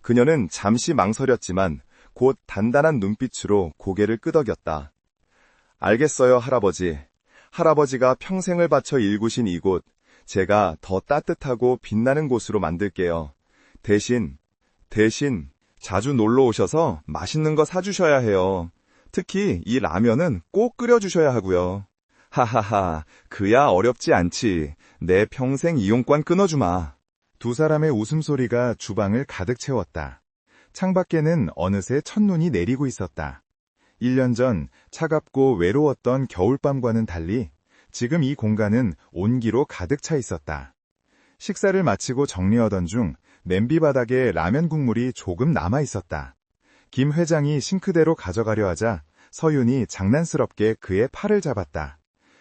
그녀는 잠시 망설였지만 곧 단단한 눈빛으로 고개를 끄덕였다. 알겠어요, 할아버지. 할아버지가 평생을 바쳐 일구신 이곳, 제가 더 따뜻하고 빛나는 곳으로 만들게요. 대신 자주 놀러 오셔서 맛있는 거 사주셔야 해요. 특히 이 라면은 꼭 끓여주셔야 하고요. 하하하, 그야 어렵지 않지. 내 평생 이용권 끊어주마. 두 사람의 웃음소리가 주방을 가득 채웠다. 창밖에는 어느새 첫눈이 내리고 있었다. 1년 전 차갑고 외로웠던 겨울밤과는 달리 지금 이 공간은 온기로 가득 차 있었다. 식사를 마치고 정리하던 중 냄비 바닥에 라면 국물이 조금 남아 있었다. 김 회장이 싱크대로 가져가려 하자 서윤이 장난스럽게 그의 팔을 잡았다.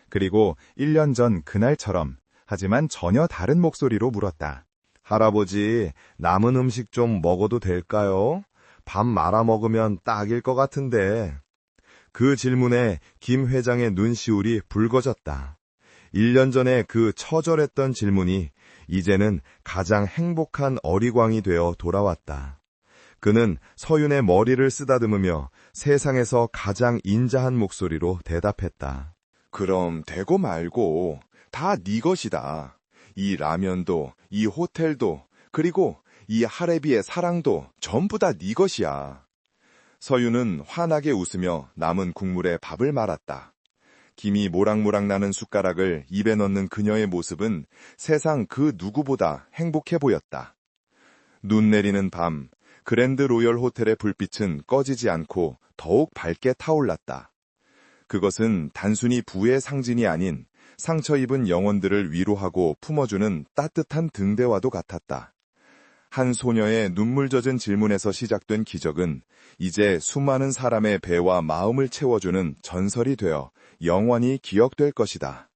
그리고 1년 전 그날처럼 하지만 전혀 다른 목소리로 물었다. 할아버지, 남은 음식 좀 먹어도 될까요? 밥 말아 먹으면 딱일 것 같은데. 그 질문에 김 회장의 눈시울이 붉어졌다. 1년 전에 그 처절했던 질문이 이제는 가장 행복한 어리광이 되어 돌아왔다. 그는 서윤의 머리를 쓰다듬으며 세상에서 가장 인자한 목소리로 대답했다. 그럼 되고 말고 다 네 것이다. 이 라면도, 이 호텔도, 그리고 이 하레비의 사랑도 전부 다 네 것이야. 서윤은 환하게 웃으며 남은 국물에 밥을 말았다. 김이 모락모락 나는 숟가락을 입에 넣는 그녀의 모습은 세상 그 누구보다 행복해 보였다. 눈 내리는 밤, 그랜드 로열 호텔의 불빛은 꺼지지 않고 더욱 밝게 타올랐다. 그것은 단순히 부의 상징이 아닌 상처 입은 영혼들을 위로하고 품어주는 따뜻한 등대와도 같았다. 한 소녀의 눈물 젖은 질문에서 시작된 기적은 이제 수많은 사람의 배와 마음을 채워주는 전설이 되어 영원히 기억될 것이다.